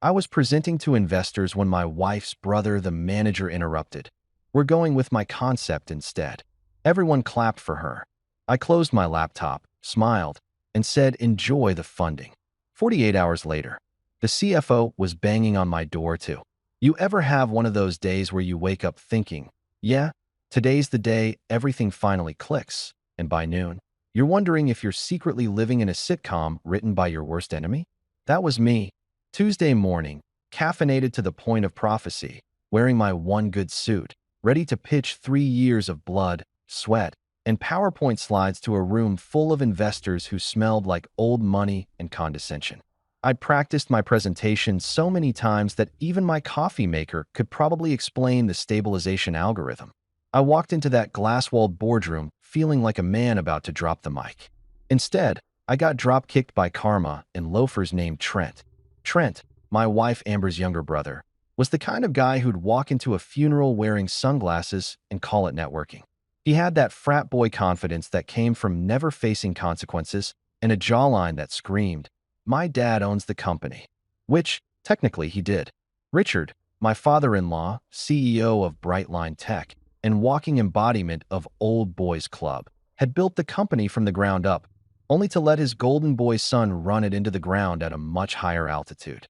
I was presenting to investors when my wife's brother, the manager, interrupted. We're going with my concept instead. Everyone clapped for her. I closed my laptop, smiled, and said, enjoy the funding. 48 hours later, the CFO was banging on my door too. You ever have one of those days where you wake up thinking, yeah, today's the day everything finally clicks, and by noon, you're wondering if you're secretly living in a sitcom written by your worst enemy? That was me. Tuesday morning, caffeinated to the point of prophecy, wearing my one good suit, ready to pitch 3 years of blood, sweat, and PowerPoint slides to a room full of investors who smelled like old money and condescension. I'd practiced my presentation so many times that even my coffee maker could probably explain the stabilization algorithm. I walked into that glass-walled boardroom feeling like a man about to drop the mic. Instead, I got drop-kicked by karma and loafers named Trent. Trent, my wife Amber's younger brother, was the kind of guy who'd walk into a funeral wearing sunglasses and call it networking. He had that frat boy confidence that came from never facing consequences and a jawline that screamed, "My dad owns the company." Which, technically, he did. Richard, my father-in-law, CEO of Brightline Tech, and walking embodiment of Old Boys Club, had built the company from the ground up, only to let his golden boy son run it into the ground at a much higher altitude.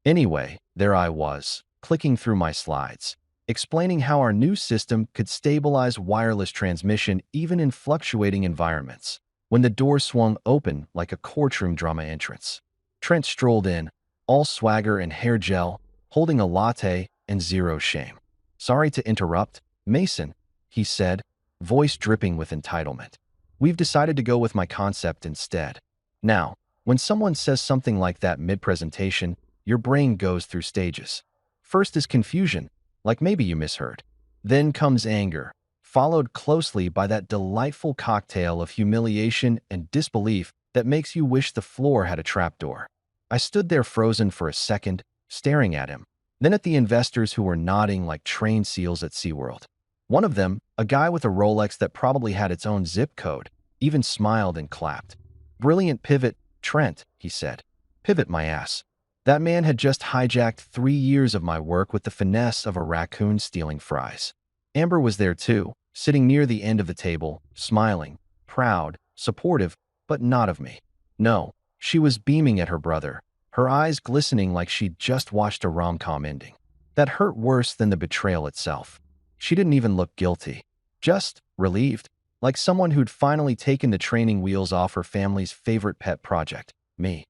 Anyway, there I was, clicking through my slides, explaining how our new system could stabilize wireless transmission even in fluctuating environments, when the door swung open like a courtroom drama entrance. Trent strolled in, all swagger and hair gel, holding a latte and zero shame. "Sorry to interrupt, Mason," he said, voice dripping with entitlement. "We've decided to go with my concept instead." Now, when someone says something like that mid-presentation, your brain goes through stages. First is confusion, like maybe you misheard. Then comes anger, followed closely by that delightful cocktail of humiliation and disbelief that makes you wish the floor had a trapdoor. I stood there frozen for a second, staring at him, then at the investors who were nodding like trained seals at SeaWorld. One of them, a guy with a Rolex that probably had its own zip code, even smiled and clapped. "Brilliant pivot, Trent," he said. "Pivot my ass." That man had just hijacked 3 years of my work with the finesse of a raccoon stealing fries. Amber was there too, sitting near the end of the table, smiling, proud, supportive, but not of me. No, she was beaming at her brother, her eyes glistening like she'd just watched a rom-com ending. That hurt worse than the betrayal itself. She didn't even look guilty, just relieved, like someone who'd finally taken the training wheels off her family's favorite pet project, me.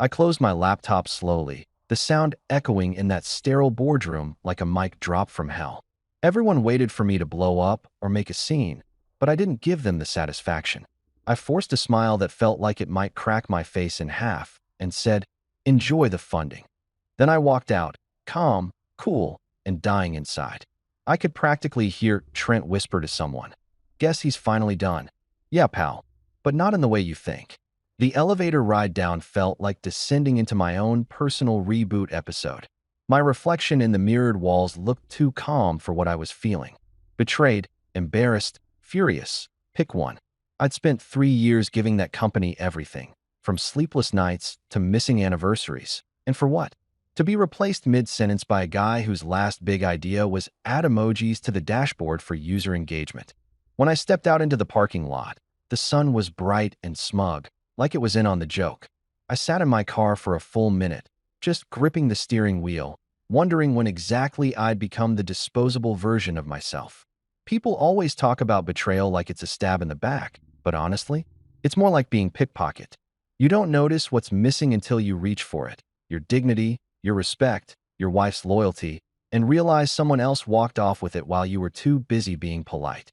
I closed my laptop slowly, the sound echoing in that sterile boardroom like a mic drop from hell. Everyone waited for me to blow up or make a scene, but I didn't give them the satisfaction. I forced a smile that felt like it might crack my face in half and said, "Enjoy the funding." Then I walked out, calm, cool, and dying inside. I could practically hear Trent whisper to someone, "Guess he's finally done." "Yeah, pal, but not in the way you think." The elevator ride down felt like descending into my own personal reboot episode. My reflection in the mirrored walls looked too calm for what I was feeling. Betrayed, embarrassed, furious. Pick one. I'd spent 3 years giving that company everything, from sleepless nights to missing anniversaries. And for what? To be replaced mid-sentence by a guy whose last big idea was add emojis to the dashboard for user engagement. When I stepped out into the parking lot, the sun was bright and smug, like it was in on the joke. I sat in my car for a full minute, just gripping the steering wheel, wondering when exactly I'd become the disposable version of myself. People always talk about betrayal like it's a stab in the back, but honestly, it's more like being pickpocketed. You don't notice what's missing until you reach for it. Your dignity, your respect, your wife's loyalty, and realize someone else walked off with it while you were too busy being polite.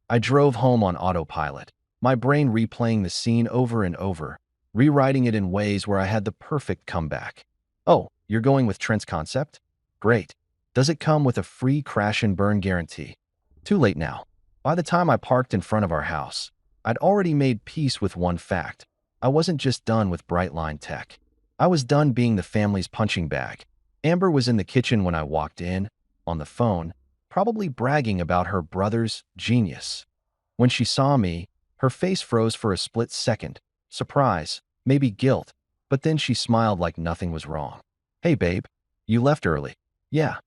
I drove home on autopilot, my brain replaying the scene over and over, rewriting it in ways where I had the perfect comeback. "Oh, you're going with Trent's concept? Great. Does it come with a free crash and burn guarantee?" Too late now. By the time I parked in front of our house, I'd already made peace with one fact. I wasn't just done with Brightline Tech. I was done being the family's punching bag. Amber was in the kitchen when I walked in, on the phone, probably bragging about her brother's genius. When she saw me, her face froze for a split second, surprise, maybe guilt, but then she smiled like nothing was wrong. Hey, babe, you left early. Yeah,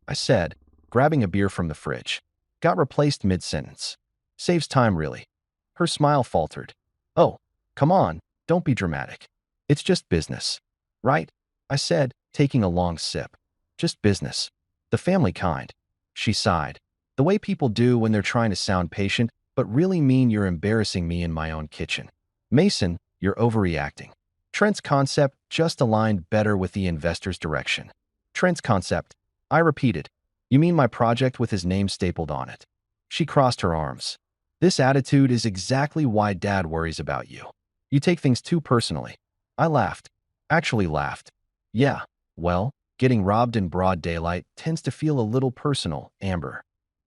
I said, grabbing a beer from the fridge. Got replaced mid-sentence. Saves time, really. Her smile faltered. Oh, come on, don't be dramatic. It's just business. Right? I said, taking a long sip. Just business. The family kind. She sighed. The way people do when they're trying to sound patient, but really mean you're embarrassing me in my own kitchen. Mason, you're overreacting. Trent's concept just aligned better with the investor's direction. Trent's concept. I repeated. You mean my project with his name stapled on it? She crossed her arms. This attitude is exactly why Dad worries about you. You take things too personally. I laughed. Actually laughed. Yeah, well, getting robbed in broad daylight tends to feel a little personal, Amber.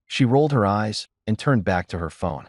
She rolled her eyes and turned back to her phone.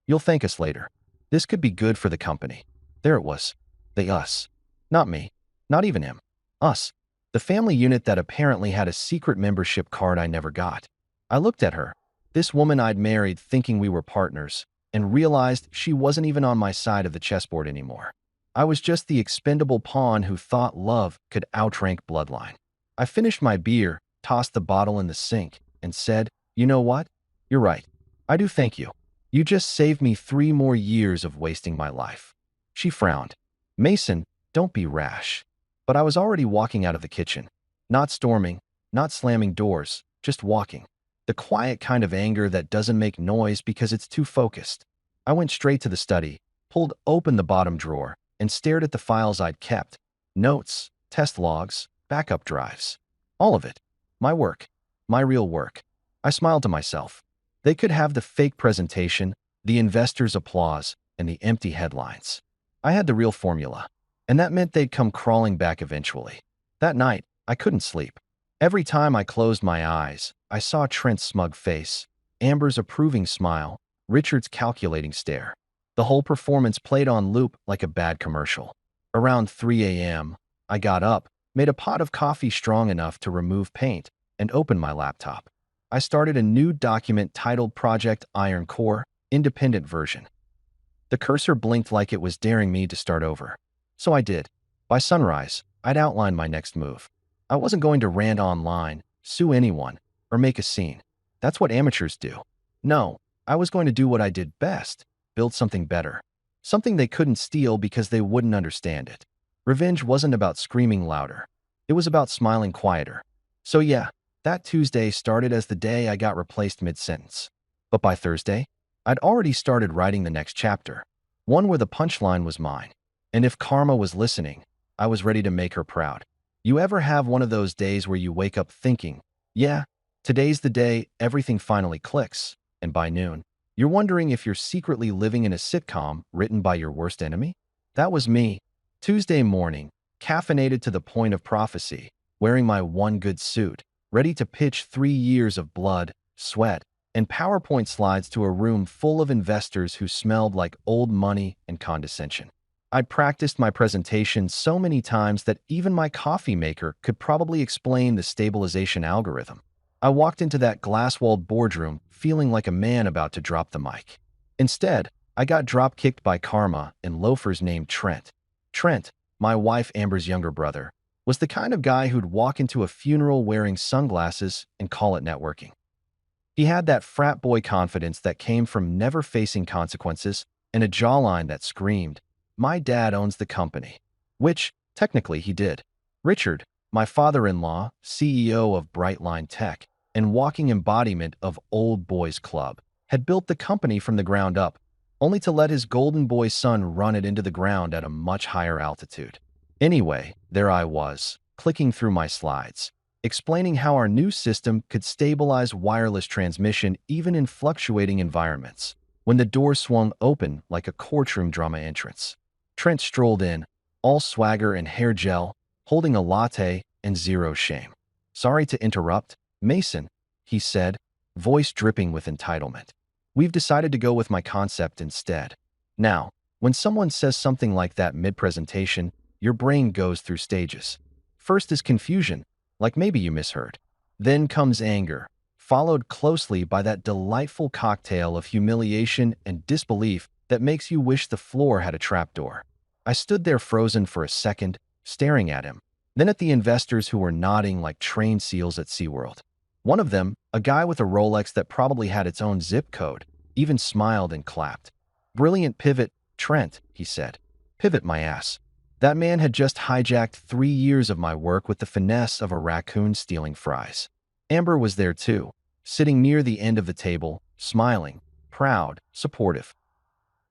You'll thank us later. This could be good for the company. There it was. They us. Not me. Not even him. Us. The family unit that apparently had a secret membership card I never got. I looked at her, this woman I'd married thinking we were partners, and realized she wasn't even on my side of the chessboard anymore. I was just the expendable pawn who thought love could outrank bloodline. I finished my beer, tossed the bottle in the sink, and said, you know what? You're right. I do thank you. You just saved me 3 more years of wasting my life. She frowned. Mason, don't be rash. But I was already walking out of the kitchen. Not storming, not slamming doors, just walking. The quiet kind of anger that doesn't make noise because it's too focused. I went straight to the study, pulled open the bottom drawer, and stared at the files I'd kept. Notes, test logs, backup drives. All of it. My work. My real work. I smiled to myself. They could have the fake presentation, the investors' applause, and the empty headlines. I had the real formula, and that meant they'd come crawling back eventually. That night, I couldn't sleep. Every time I closed my eyes, I saw Trent's smug face, Amber's approving smile, Richard's calculating stare. The whole performance played on loop like a bad commercial. Around 3 a.m., I got up, made a pot of coffee strong enough to remove paint, and opened my laptop. I started a new document titled Project Iron Core, Independent Version. The cursor blinked like it was daring me to start over. So I did. By sunrise, I'd outlined my next move. I wasn't going to rant online, sue anyone, or make a scene. That's what amateurs do. No, I was going to do what I did best, build something better. Something they couldn't steal because they wouldn't understand it. Revenge wasn't about screaming louder. It was about smiling quieter. So yeah, that Tuesday started as the day I got replaced mid-sentence. But by Thursday, I'd already started writing the next chapter, one where the punchline was mine. And if karma was listening, I was ready to make her proud. You ever have one of those days where you wake up thinking, yeah, today's the day everything finally clicks, and by noon, you're wondering if you're secretly living in a sitcom written by your worst enemy? That was me. Tuesday morning, caffeinated to the point of prophecy, wearing my one good suit, ready to pitch 3 years of blood, sweat, and PowerPoint slides to a room full of investors who smelled like old money and condescension. I'd practiced my presentation so many times that even my coffee maker could probably explain the stabilization algorithm. I walked into that glass-walled boardroom feeling like a man about to drop the mic. Instead, I got drop-kicked by karma and loafers named Trent. Trent, my wife Amber's younger brother, was the kind of guy who'd walk into a funeral wearing sunglasses and call it networking. He had that frat boy confidence that came from never facing consequences and a jawline that screamed, "My dad owns the company," which, technically, he did. Richard, my father-in-law, CEO of Brightline Tech, and walking embodiment of Old Boys Club, had built the company from the ground up, only to let his golden boy son run it into the ground at a much higher altitude. Anyway, there I was, clicking through my slides, explaining how our new system could stabilize wireless transmission even in fluctuating environments, when the door swung open like a courtroom drama entrance. Trent strolled in, all swagger and hair gel, holding a latte and zero shame. "Sorry to interrupt, Mason," he said, voice dripping with entitlement. "We've decided to go with my concept instead." Now, when someone says something like that mid-presentation, your brain goes through stages. First is confusion, like maybe you misheard. Then comes anger, followed closely by that delightful cocktail of humiliation and disbelief that makes you wish the floor had a trapdoor. I stood there frozen for a second, staring at him. then at the investors who were nodding like trained seals at SeaWorld. One of them, a guy with a Rolex that probably had its own zip code, even smiled and clapped. "Brilliant pivot, Trent," he said. "Pivot my ass." That man had just hijacked 3 years of my work with the finesse of a raccoon stealing fries. Amber was there too, sitting near the end of the table, smiling, proud, supportive.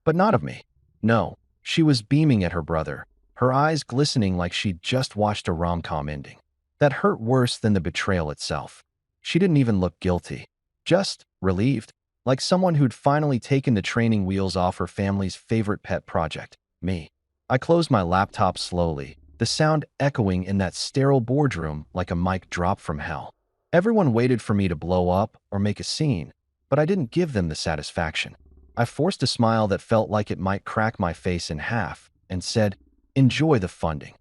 But not of me. No, she was beaming at her brother, her eyes glistening like she'd just watched a rom-com ending. That hurt worse than the betrayal itself. She didn't even look guilty. Just relieved, like someone who'd finally taken the training wheels off her family's favorite pet project, me. I closed my laptop slowly, the sound echoing in that sterile boardroom like a mic drop from hell. Everyone waited for me to blow up or make a scene, but I didn't give them the satisfaction. I forced a smile that felt like it might crack my face in half and said, "Enjoy the funding."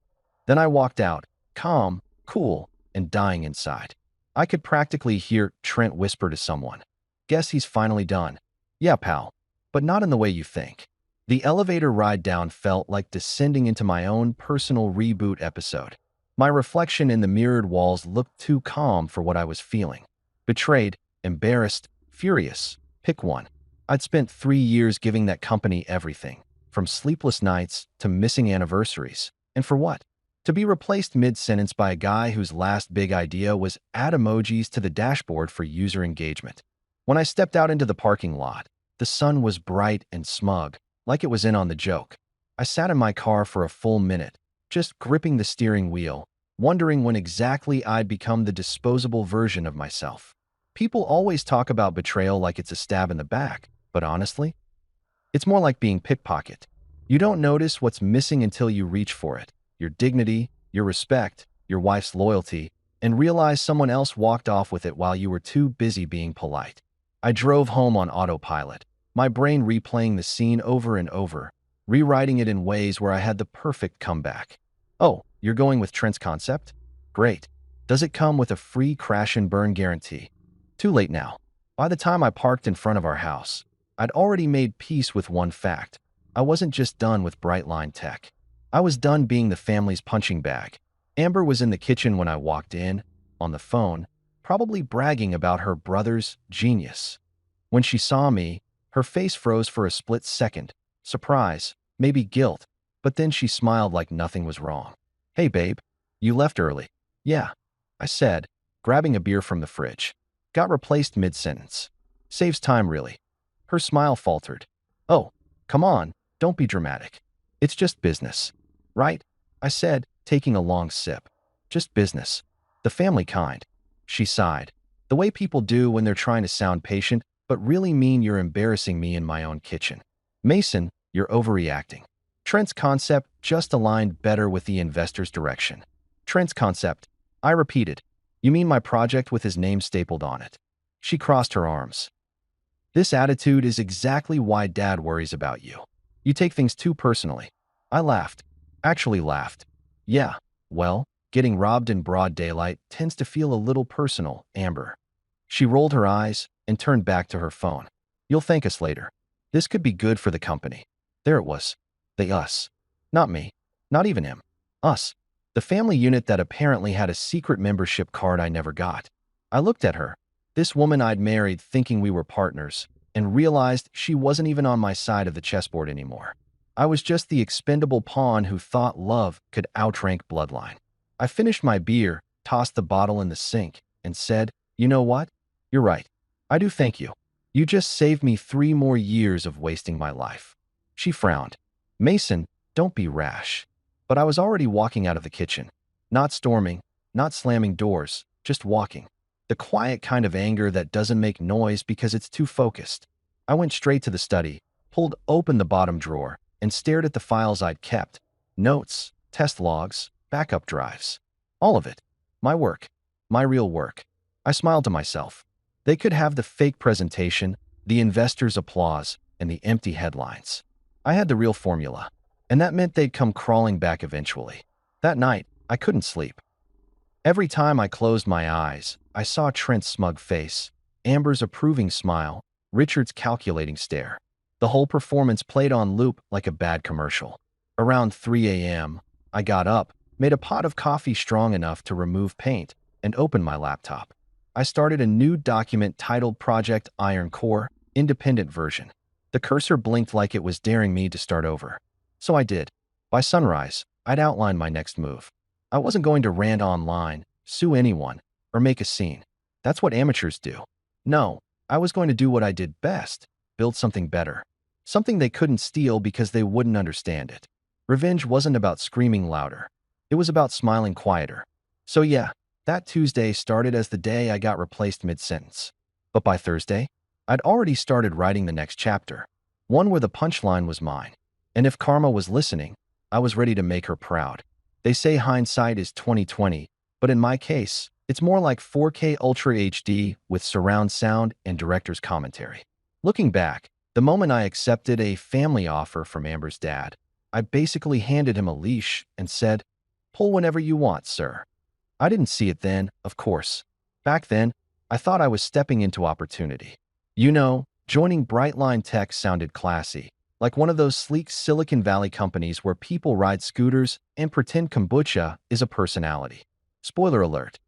Then I walked out, calm, cool, and dying inside. I could practically hear Trent whisper to someone, "Guess he's finally done." "Yeah, pal, but not in the way you think." The elevator ride down felt like descending into my own personal reboot episode. My reflection in the mirrored walls looked too calm for what I was feeling. Betrayed, embarrassed, furious. Pick one. I'd spent 3 years giving that company everything, from sleepless nights to missing anniversaries. And for what? To be replaced mid-sentence by a guy whose last big idea was add emojis to the dashboard for user engagement. When I stepped out into the parking lot, the sun was bright and smug, like it was in on the joke. I sat in my car for a full minute, just gripping the steering wheel, wondering when exactly I'd become the disposable version of myself. People always talk about betrayal like it's a stab in the back, but honestly, it's more like being pickpocketed. You don't notice what's missing until you reach for it. Your dignity, your respect, your wife's loyalty, and realize someone else walked off with it while you were too busy being polite. I drove home on autopilot, my brain replaying the scene over and over, rewriting it in ways where I had the perfect comeback. "Oh, you're going with Trent's concept? Great. Does it come with a free crash and burn guarantee?" Too late now. By the time I parked in front of our house, I'd already made peace with one fact. I wasn't just done with Brightline Tech. I was done being the family's punching bag. Amber was in the kitchen when I walked in, on the phone, probably bragging about her brother's genius. When she saw me, her face froze for a split second. Surprise, maybe guilt, but then she smiled like nothing was wrong. "Hey babe, you left early." "Yeah," I said, grabbing a beer from the fridge. "Got replaced mid-sentence. Saves time, really." Her smile faltered. "Oh, come on, don't be dramatic. It's just business." "Right?" I said, taking a long sip. "Just business. The family kind." She sighed. "The way people do when they're trying to sound patient, but really mean you're embarrassing me in my own kitchen. Mason, you're overreacting." Trent's concept just aligned better with the investor's direction. "Trent's concept," I repeated. "You mean my project with his name stapled on it?" She crossed her arms. "This attitude is exactly why Dad worries about you. You take things too personally." I laughed. Actually laughed. "Yeah, well, getting robbed in broad daylight tends to feel a little personal, Amber." She rolled her eyes and turned back to her phone. "You'll thank us later. This could be good for the company." There it was. The us. Not me. Not even him. Us. The family unit that apparently had a secret membership card I never got. I looked at her, this woman I'd married thinking we were partners, and realized she wasn't even on my side of the chessboard anymore. I was just the expendable pawn who thought love could outrank bloodline. I finished my beer, tossed the bottle in the sink, and said, "You know what? You're right. I do thank you. You just saved me 3 more years of wasting my life." She frowned. "Mason, don't be rash." But I was already walking out of the kitchen. Not storming, not slamming doors, just walking. The quiet kind of anger that doesn't make noise because it's too focused. I went straight to the study, pulled open the bottom drawer, and stared at the files I'd kept. Notes, test logs, backup drives. All of it. My work. My real work. I smiled to myself. They could have the fake presentation, the investors' applause, and the empty headlines. I had the real formula, and that meant they'd come crawling back eventually. That night, I couldn't sleep. Every time I closed my eyes, I saw Trent's smug face, Amber's approving smile, Richard's calculating stare. The whole performance played on loop like a bad commercial. Around 3 a.m., I got up, made a pot of coffee strong enough to remove paint, and opened my laptop. I started a new document titled Project Iron Core, Independent Version. The cursor blinked like it was daring me to start over. So I did. By sunrise, I'd outlined my next move. I wasn't going to rant online, sue anyone, or make a scene. That's what amateurs do. No, I was going to do what I did best, build something better. Something they couldn't steal because they wouldn't understand it. Revenge wasn't about screaming louder. It was about smiling quieter. So yeah, that Tuesday started as the day I got replaced mid-sentence. But by Thursday, I'd already started writing the next chapter, one where the punchline was mine. And if Karma was listening, I was ready to make her proud. They say hindsight is 20/20, but in my case, it's more like 4K Ultra HD with surround sound and director's commentary. Looking back, the moment I accepted a family offer from Amber's dad, I basically handed him a leash and said, "Pull whenever you want, sir." I didn't see it then, of course. Back then, I thought I was stepping into opportunity. You know, joining Brightline Tech sounded classy, like one of those sleek Silicon Valley companies where people ride scooters and pretend kombucha is a personality. Spoiler alert.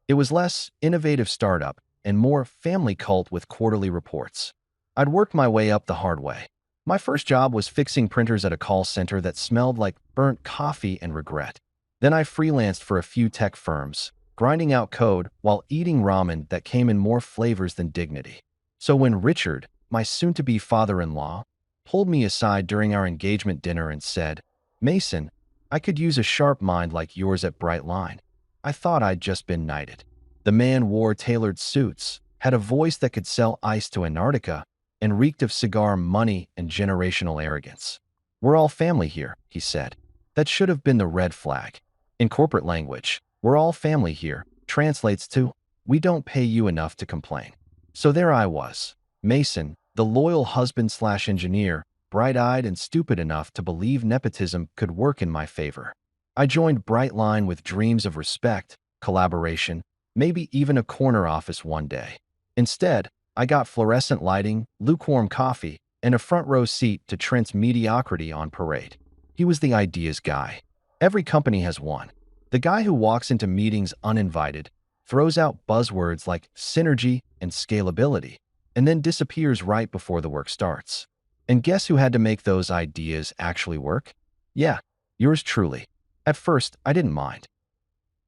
It was less innovative startup and more family cult with quarterly reports. I'd worked my way up the hard way. My first job was fixing printers at a call center that smelled like burnt coffee and regret. Then I freelanced for a few tech firms, grinding out code while eating ramen that came in more flavors than dignity. So when Richard, my soon-to-be father-in-law, pulled me aside during our engagement dinner and said, "Mason, I could use a sharp mind like yours at Brightline," I thought I'd just been knighted. The man wore tailored suits, had a voice that could sell ice to Antarctica, and reeked of cigar money and generational arrogance. "We're all family here," he said. That should have been the red flag. In corporate language, "we're all family here" translates to, "we don't pay you enough to complain." So there I was, Mason, the loyal husband/engineer, bright-eyed and stupid enough to believe nepotism could work in my favor. I joined Brightline with dreams of respect, collaboration, maybe even a corner office one day. Instead, I got fluorescent lighting, lukewarm coffee, and a front-row seat to Trent's mediocrity on parade. He was the ideas guy. Every company has one. The guy who walks into meetings uninvited, throws out buzzwords like synergy and scalability, and then disappears right before the work starts. And guess who had to make those ideas actually work? Yeah, yours truly. At first, I didn't mind.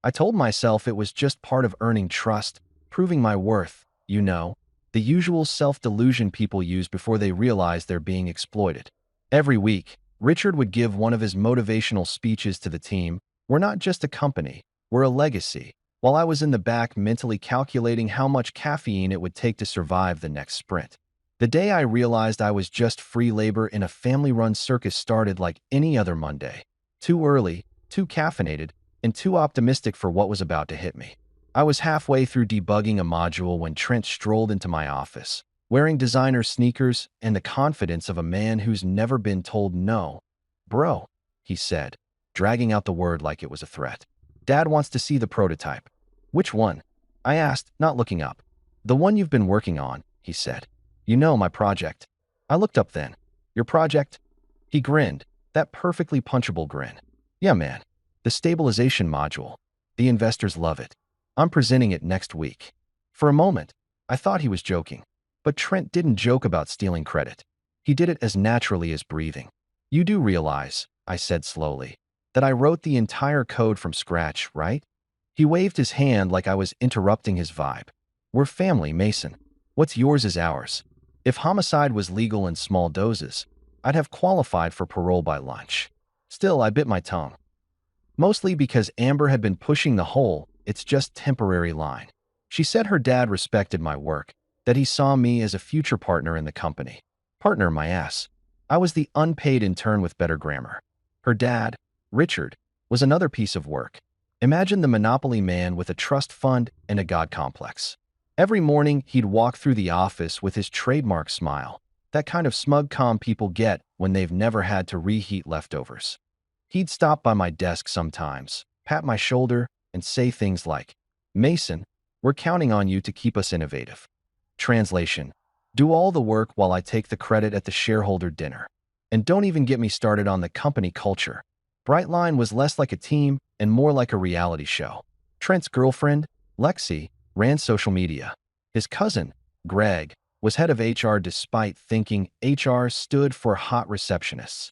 I told myself it was just part of earning trust, proving my worth, you know, the usual self-delusion people use before they realize they're being exploited. Every week, Richard would give one of his motivational speeches to the team. "We're not just a company, we're a legacy," while I was in the back mentally calculating how much caffeine it would take to survive the next sprint. The day I realized I was just free labor in a family-run circus started like any other Monday. Too early, too caffeinated, and too optimistic for what was about to hit me. I was halfway through debugging a module when Trent strolled into my office, wearing designer sneakers and the confidence of a man who's never been told no. "Bro," he said, dragging out the word like it was a threat. "Dad wants to see the prototype." "Which one?" I asked, not looking up. "The one you've been working on," he said. "You know, my project." I looked up then. "Your project?" He grinned, that perfectly punchable grin. "Yeah, man. The stabilization module. The investors love it. I'm presenting it next week." For a moment, I thought he was joking. But Trent didn't joke about stealing credit. He did it as naturally as breathing. "You do realize," I said slowly, "that I wrote the entire code from scratch, right?" He waved his hand like I was interrupting his vibe. "We're family, Mason. What's yours is ours. If homicide was legal in small doses, I'd have qualified for parole by lunch." Still, I bit my tongue. Mostly because Amber had been pushing the whole "it's just temporary" line. She said her dad respected my work, that he saw me as a future partner in the company. Partner, my ass. I was the unpaid intern with better grammar. Her dad, Richard, was another piece of work. Imagine the monopoly man with a trust fund and a god complex. Every morning, he'd walk through the office with his trademark smile, that kind of smug calm people get when they've never had to reheat leftovers. He'd stop by my desk sometimes, pat my shoulder, and say things like, "Mason, we're counting on you to keep us innovative." Translation: do all the work while I take the credit at the shareholder dinner. And don't even get me started on the company culture. Brightline was less like a team and more like a reality show. Trent's girlfriend, Lexi, ran social media. His cousin, Greg, was head of HR despite thinking HR stood for hot receptionists.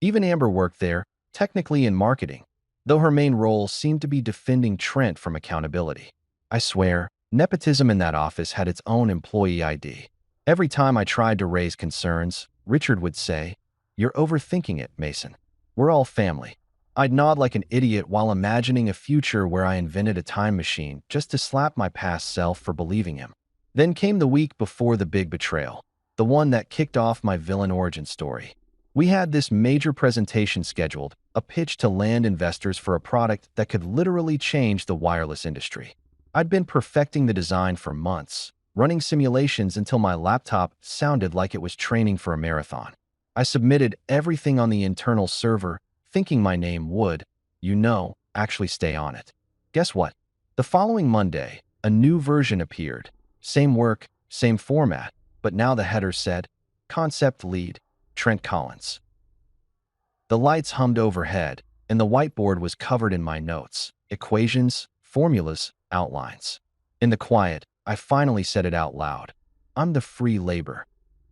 Even Amber worked there, technically in marketing, though her main role seemed to be defending Trent from accountability. I swear, nepotism in that office had its own employee ID. Every time I tried to raise concerns, Richard would say, "You're overthinking it, Mason. We're all family." I'd nod like an idiot while imagining a future where I invented a time machine just to slap my past self for believing him. Then came the week before the big betrayal, the one that kicked off my villain origin story. We had this major presentation scheduled, a pitch to land investors for a product that could literally change the wireless industry. I'd been perfecting the design for months, running simulations until my laptop sounded like it was training for a marathon. I submitted everything on the internal server, thinking my name would, actually stay on it. Guess what? The following Monday, a new version appeared. Same work, same format, but now the header said, Concept Lead, Trent Collins. The lights hummed overhead, and the whiteboard was covered in my notes, equations, formulas, outlines. In the quiet, I finally said it out loud. I'm the free labor.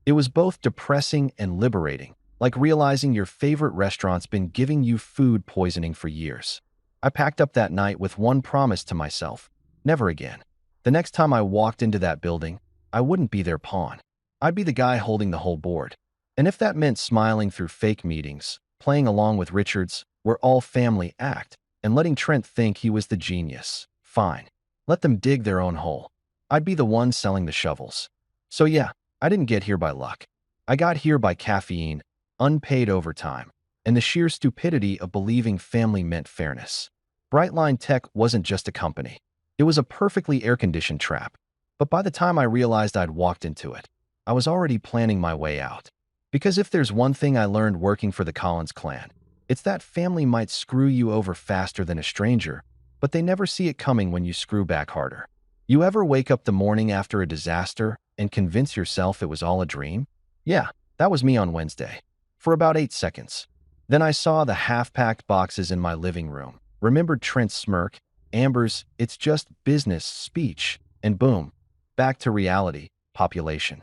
It was both depressing and liberating, like realizing your favorite restaurant's been giving you food poisoning for years. I packed up that night with one promise to myself: never again. The next time I walked into that building, I wouldn't be their pawn. I'd be the guy holding the whole board. And if that meant smiling through fake meetings, playing along with Richard's "we're all family" act, and letting Trent think he was the genius, fine. Let them dig their own hole. I'd be the one selling the shovels. So yeah, I didn't get here by luck. I got here by caffeine, unpaid overtime, and the sheer stupidity of believing family meant fairness. Brightline Tech wasn't just a company. It was a perfectly air-conditioned trap. But by the time I realized I'd walked into it, I was already planning my way out. Because if there's one thing I learned working for the Collins clan, it's that family might screw you over faster than a stranger, but they never see it coming when you screw back harder. You ever wake up the morning after a disaster and convince yourself it was all a dream? Yeah, that was me on Wednesday. For about 8 seconds. Then I saw the half-packed boxes in my living room, remembered Trent's smirk, Amber's "it's just business" speech, and boom, back to reality, population.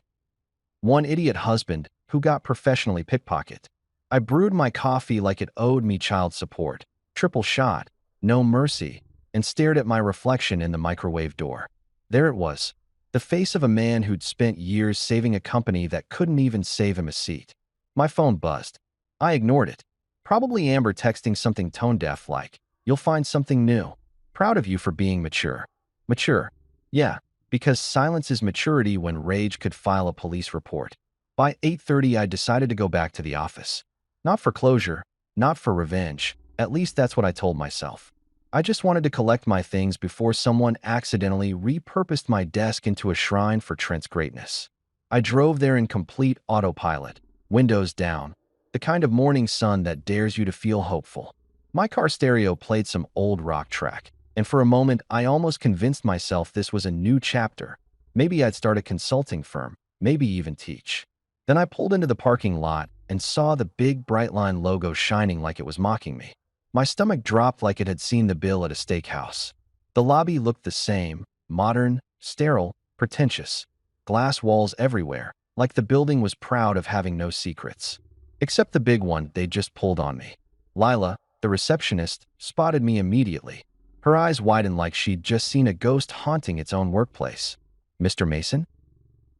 One idiot husband who got professionally pickpocketed. I brewed my coffee like it owed me child support, triple shot, no mercy, and stared at my reflection in the microwave door. There it was, the face of a man who'd spent years saving a company that couldn't even save him a seat. My phone buzzed. I ignored it. Probably Amber texting something tone-deaf like, "You'll find something new. Proud of you for being mature." Mature. Yeah, because silence is maturity when rage could file a police report. By 8:30, I decided to go back to the office. Not for closure, not for revenge. At least that's what I told myself. I just wanted to collect my things before someone accidentally repurposed my desk into a shrine for Trent's greatness. I drove there in complete autopilot, windows down, the kind of morning sun that dares you to feel hopeful. My car stereo played some old rock track, and for a moment I almost convinced myself this was a new chapter. Maybe I'd start a consulting firm, maybe even teach. Then I pulled into the parking lot and saw the big Brightline logo shining like it was mocking me. My stomach dropped like it had seen the bill at a steakhouse. The lobby looked the same, modern, sterile, pretentious. Glass walls everywhere, like the building was proud of having no secrets. Except the big one they'd just pulled on me. Lila, the receptionist, spotted me immediately. Her eyes widened like she'd just seen a ghost haunting its own workplace. "Mr. Mason?"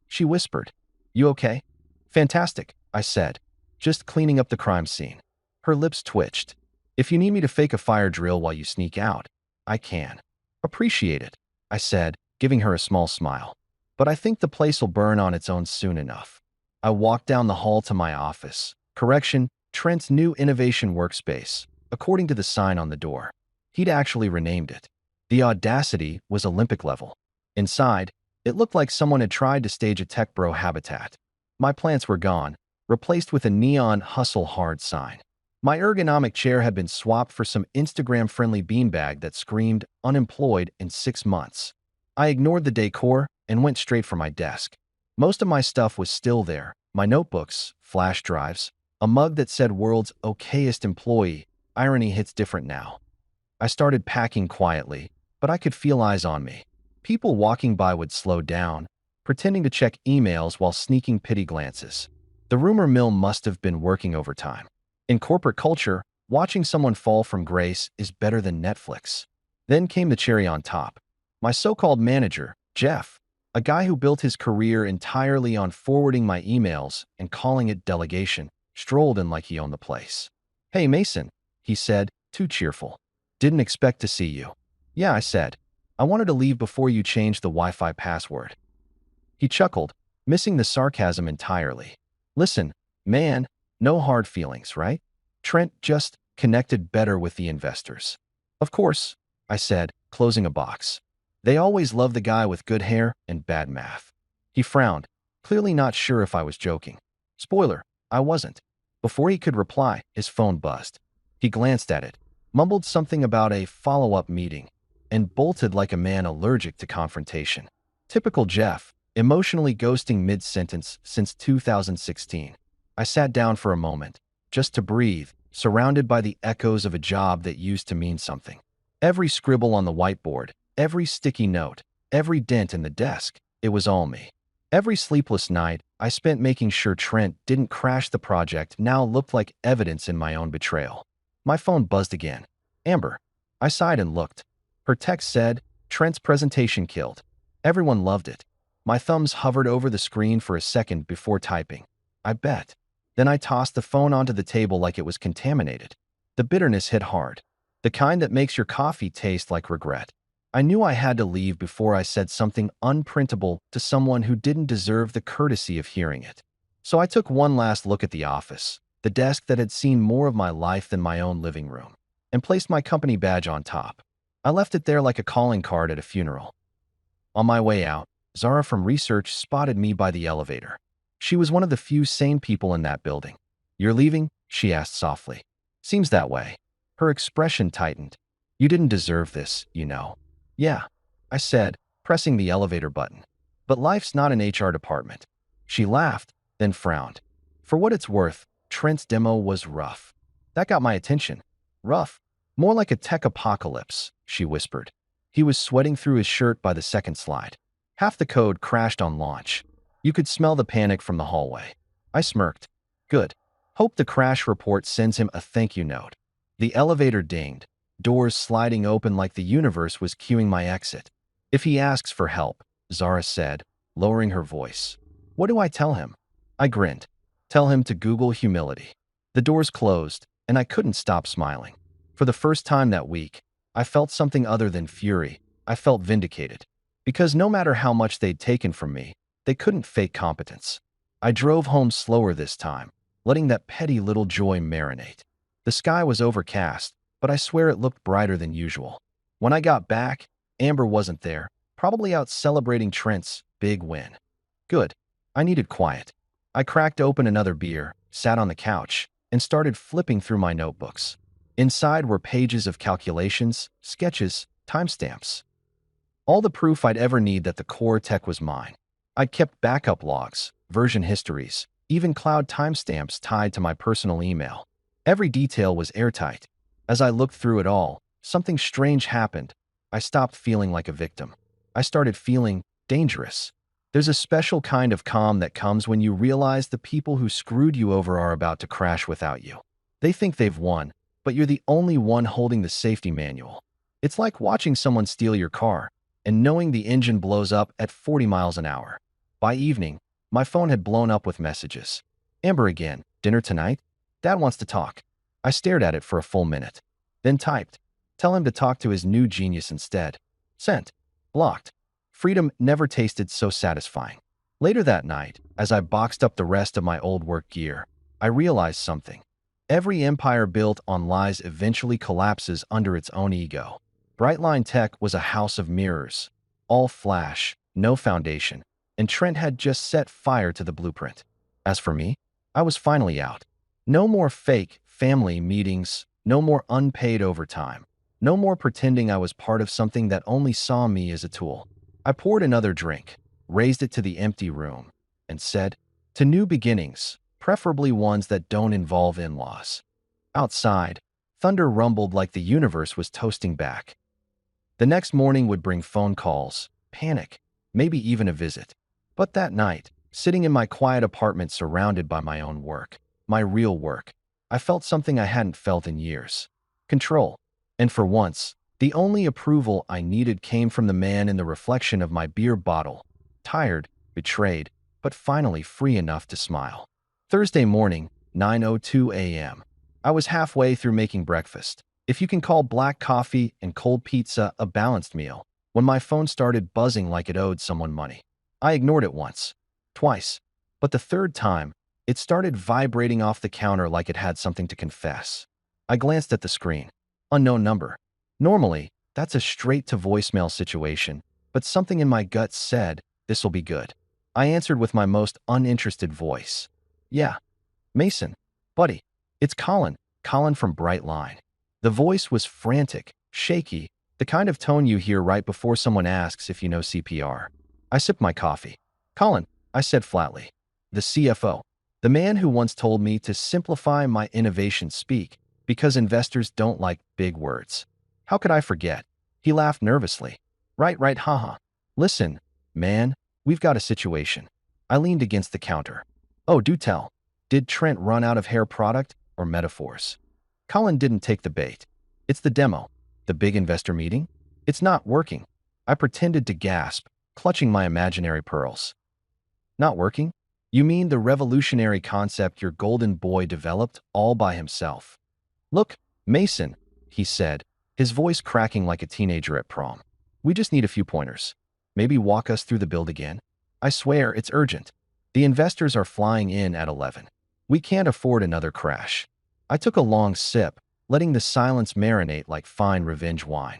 She whispered. "You okay?" "Fantastic," I said, "just cleaning up the crime scene." Her lips twitched. "If you need me to fake a fire drill while you sneak out, I can." "Appreciate it," I said, giving her a small smile. "But I think the place will burn on its own soon enough." I walked down the hall to my office. Correction, Trent's new innovation workspace, according to the sign on the door. He'd actually renamed it. The audacity was Olympic level. Inside, it looked like someone had tried to stage a tech bro habitat. My plants were gone, replaced with a neon "hustle hard" sign. My ergonomic chair had been swapped for some Instagram-friendly beanbag that screamed "unemployed in 6 months." I ignored the decor and went straight for my desk. Most of my stuff was still there: my notebooks, flash drives, a mug that said "World's Okayest Employee, Irony Hits Different Now." I I started packing quietly, but I could feel eyes on me. People walking by would slow down, pretending to check emails while sneaking pity glances. The rumor mill must have been working overtime. In corporate culture, watching someone fall from grace is better than Netflix. Then came the cherry on top. My so-called manager, Jeff, a guy who built his career entirely on forwarding my emails and calling it delegation, strolled in like he owned the place. "Hey, Mason," he said, too cheerful. "Didn't expect to see you." "Yeah," I said. "I wanted to leave before you changed the Wi-Fi password." He chuckled, missing the sarcasm entirely. "Listen, man, no hard feelings, right? Trent just connected better with the investors." "Of course," I said, closing a box. "They always love the guy with good hair and bad math." He frowned, clearly not sure if I was joking. Spoiler, I wasn't. Before he could reply, his phone buzzed. He glanced at it, mumbled something about a follow-up meeting, and bolted like a man allergic to confrontation. Typical Jeff, emotionally ghosting mid-sentence since 2016. I sat down for a moment, just to breathe, surrounded by the echoes of a job that used to mean something. Every scribble on the whiteboard, every sticky note, every dent in the desk, it was all me. Every sleepless night I spent making sure Trent didn't crash the project now looked like evidence in my own betrayal. My phone buzzed again. Amber. I sighed and looked. Her text said, "Trent's presentation killed." Everyone loved it. My thumbs hovered over the screen for a second before typing. "I bet." Then I tossed the phone onto the table like it was contaminated. The bitterness hit hard. The kind that makes your coffee taste like regret. I knew I had to leave before I said something unprintable to someone who didn't deserve the courtesy of hearing it. So I took one last look at the office, the desk that had seen more of my life than my own living room, and placed my company badge on top. I left it there like a calling card at a funeral. On my way out, Zara from research spotted me by the elevator. She was one of the few sane people in that building. "You're leaving?" she asked softly. "Seems that way." Her expression tightened. "You didn't deserve this, you know." "Yeah," I said, pressing the elevator button. "But life's not an HR department." She laughed, then frowned. "For what it's worth, Trent's demo was rough." That got my attention. "Rough? More like a tech apocalypse," she whispered. "He was sweating through his shirt by the second slide. Half the code crashed on launch. You could smell the panic from the hallway." I smirked. "Good. Hope the crash report sends him a thank you note." The elevator dinged, doors sliding open like the universe was cueing my exit. "If he asks for help," Zara said, lowering her voice. "What do I tell him?" I grinned. "Tell him to Google humility." The doors closed, and I couldn't stop smiling. For the first time that week, I felt something other than fury. I felt vindicated. Because no matter how much they'd taken from me, they couldn't fake competence. I drove home slower this time, letting that petty little joy marinate. The sky was overcast, but I swear it looked brighter than usual. When I got back, Amber wasn't there, probably out celebrating Trent's big win. Good. I needed quiet. I cracked open another beer, sat on the couch, and started flipping through my notebooks. Inside were pages of calculations, sketches, timestamps. All the proof I'd ever need that the core tech was mine. I'd kept backup logs, version histories, even cloud timestamps tied to my personal email. Every detail was airtight. As I looked through it all, something strange happened. I stopped feeling like a victim. I started feeling dangerous. There's a special kind of calm that comes when you realize the people who screwed you over are about to crash without you. They think they've won, but you're the only one holding the safety manual. It's like watching someone steal your car and knowing the engine blows up at 40 miles an hour. By evening, my phone had blown up with messages. "Amber again. Dinner tonight? Dad wants to talk." I stared at it for a full minute, then typed, "Tell him to talk to his new genius instead." Sent. Blocked. Freedom never tasted so satisfying. Later that night, as I boxed up the rest of my old work gear, I realized something. Every empire built on lies eventually collapses under its own ego. Brightline Tech was a house of mirrors. All flash, no foundation, and Trent had just set fire to the blueprint. As for me, I was finally out. No more fake family meetings, no more unpaid overtime, no more pretending I was part of something that only saw me as a tool. I poured another drink, raised it to the empty room, and said, "To new beginnings, preferably ones that don't involve in-laws." Outside, Thunder rumbled like the universe was toasting back. The next morning would bring phone calls, panic, maybe even a visit. But that night, sitting in my quiet apartment surrounded by my own work, my real work, I felt something I hadn't felt in years. Control. And for once, the only approval I needed came from the man in the reflection of my beer bottle. Tired, betrayed, but finally free enough to smile. Thursday morning, 9:02 a.m. I was halfway through making breakfast. If you can call black coffee and cold pizza a balanced meal, when my phone started buzzing like it owed someone money. I ignored it once, twice, but the third time, it started vibrating off the counter like it had something to confess. I glanced at the screen. Unknown number. Normally, that's a straight-to-voicemail situation, but something in my gut said, this'll be good. I answered with my most uninterested voice. Yeah. Mason. Buddy. It's Colin. Colin from Brightline. The voice was frantic, shaky, the kind of tone you hear right before someone asks if you know CPR. I sipped my coffee. Colin, I said flatly. The CFO. The man who once told me to simplify my innovation speak because investors don't like big words. How could I forget? He laughed nervously. Right, haha. Listen, man, we've got a situation. I leaned against the counter. Oh, do tell. Did Trent run out of hair product or metaphors? Colin didn't take the bait. It's the demo. The big investor meeting? It's not working. I pretended to gasp, clutching my imaginary pearls. Not working? You mean the revolutionary concept your golden boy developed all by himself? Look, Mason, he said, his voice cracking like a teenager at prom. We just need a few pointers. Maybe walk us through the build again? I swear it's urgent. The investors are flying in at 11. We can't afford another crash. I took a long sip, letting the silence marinate like fine revenge wine.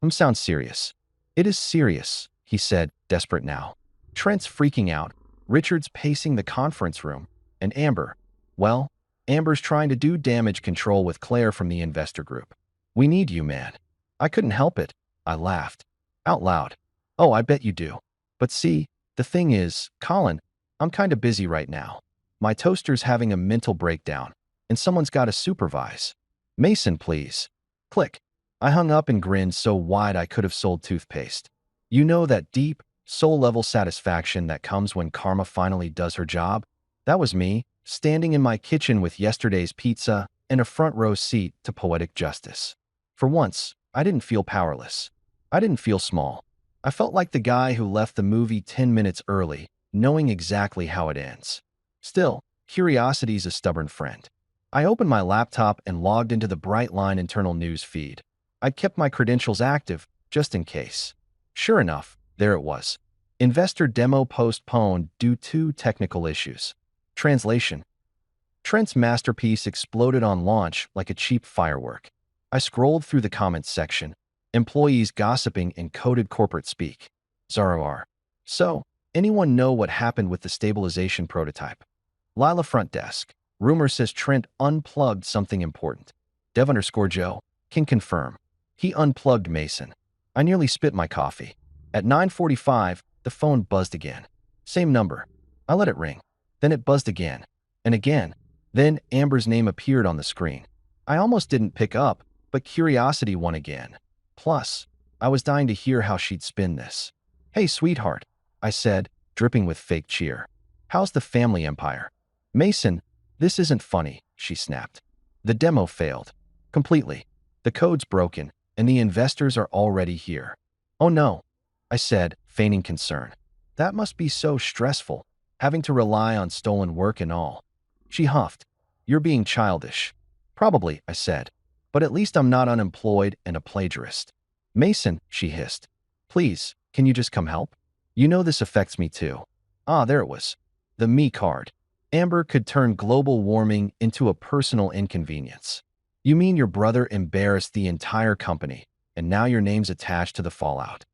Sounds serious. It is serious, he said, desperate now. Trent's freaking out, Richard's pacing the conference room, and Amber. Well, Amber's trying to do damage control with Claire from the investor group. We need you, man. I couldn't help it. I laughed. Out loud. Oh, I bet you do. But see, the thing is, Colin, I'm kinda busy right now. My toaster's having a mental breakdown, and someone's gotta supervise. Mason, please. Click. I hung up and grinned so wide I could have sold toothpaste. You know that deep, soul-level satisfaction that comes when karma finally does her job? That was me, standing in my kitchen with yesterday's pizza and a front-row seat to poetic justice. For once, I didn't feel powerless. I didn't feel small. I felt like the guy who left the movie 10 minutes early, knowing exactly how it ends. Still, curiosity's a stubborn friend. I opened my laptop and logged into the Brightline internal news feed. I'd kept my credentials active, just in case. Sure enough, there it was. Investor demo postponed due to technical issues. Translation. Trent's masterpiece exploded on launch like a cheap firework. I scrolled through the comments section. Employees gossiping in coded corporate speak. Zarar. So, anyone know what happened with the stabilization prototype? Lila front desk. Rumor says Trent unplugged something important. Dev_Joe can confirm. He unplugged Mason. I nearly spit my coffee. At 9:45, the phone buzzed again. Same number. I let it ring. Then it buzzed again. And again. Then Amber's name appeared on the screen. I almost didn't pick up, but curiosity won again. Plus, I was dying to hear how she'd spin this. Hey, sweetheart, I said, dripping with fake cheer. How's the family empire? Mason, this isn't funny, she snapped. The demo failed. Completely. The code's broken, and the investors are already here. Oh no, I said, feigning concern. That must be so stressful, having to rely on stolen work and all. She huffed. You're being childish. Probably, I said. But at least I'm not unemployed and a plagiarist. Mason, she hissed. Please, can you just come help? You know this affects me too. Ah, there it was. The me card. Amber could turn global warming into a personal inconvenience. You mean your brother embarrassed the entire company, and now your name's attached to the fallout?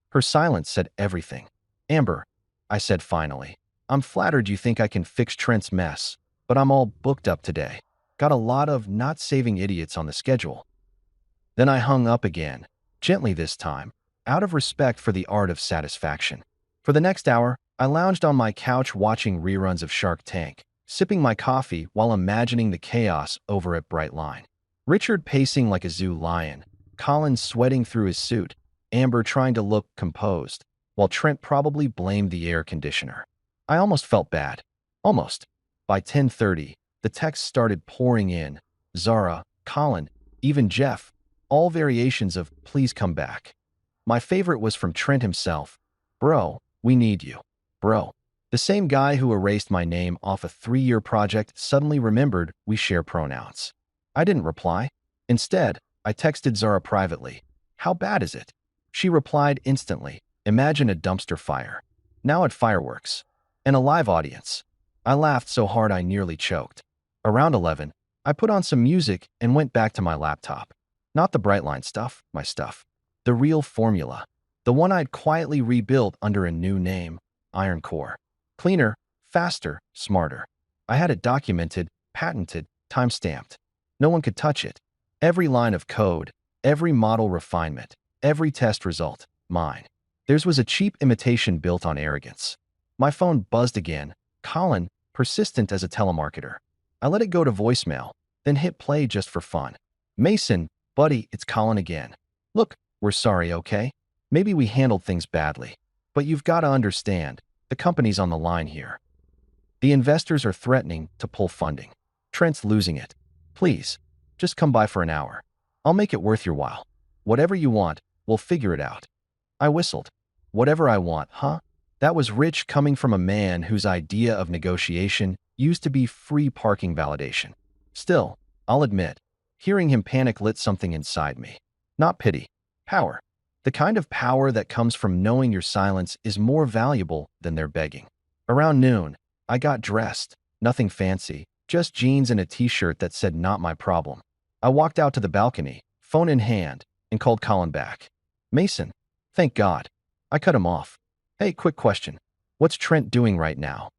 Her silence said everything. Amber, I said finally, I'm flattered you think I can fix Trent's mess, but I'm all booked up today. Got a lot of not saving idiots on the schedule. Then I hung up again, gently this time, out of respect for the art of satisfaction. For the next hour, I lounged on my couch watching reruns of Shark Tank, sipping my coffee while imagining the chaos over at Brightline. Richard pacing like a zoo lion, Colin sweating through his suit, Amber trying to look composed, while Trent probably blamed the air conditioner. I almost felt bad. Almost. By 10:30, the texts started pouring in. Zara, Colin, even Jeff, all variations of "please come back." My favorite was from Trent himself. "Bro, we need you. Bro." The same guy who erased my name off a 3-year project suddenly remembered we share pronouns. I didn't reply. Instead, I texted Zara privately. "How bad is it?" She replied instantly. "Imagine a dumpster fire. Now at fireworks. And a live audience." I laughed so hard I nearly choked. Around 11, I put on some music and went back to my laptop. Not the Brightline stuff, my stuff. The real formula. The one I'd quietly rebuilt under a new name, Iron Core. Cleaner, faster, smarter. I had it documented, patented, time-stamped. No one could touch it. Every line of code, every model refinement, every test result, mine. Theirs was a cheap imitation built on arrogance. My phone buzzed again. Colin, persistent as a telemarketer. I let it go to voicemail, then hit play just for fun. "Mason, buddy, it's Colin again. Look, we're sorry, okay? Maybe we handled things badly. But you've got to understand, the company's on the line here. The investors are threatening to pull funding. Trent's losing it. Please, just come by for an hour. I'll make it worth your while. Whatever you want, we'll figure it out." I whistled. Whatever I want, huh? That was rich coming from a man whose idea of negotiation used to be free parking validation. Still, I'll admit, hearing him panic lit something inside me. Not pity. Power. The kind of power that comes from knowing your silence is more valuable than their begging. Around noon, I got dressed. Nothing fancy, just jeans and a t-shirt that said "not my problem." I walked out to the balcony, phone in hand, and called Colin back. "Mason." "Thank God." I cut him off. "Hey, quick question. What's Trent doing right now?"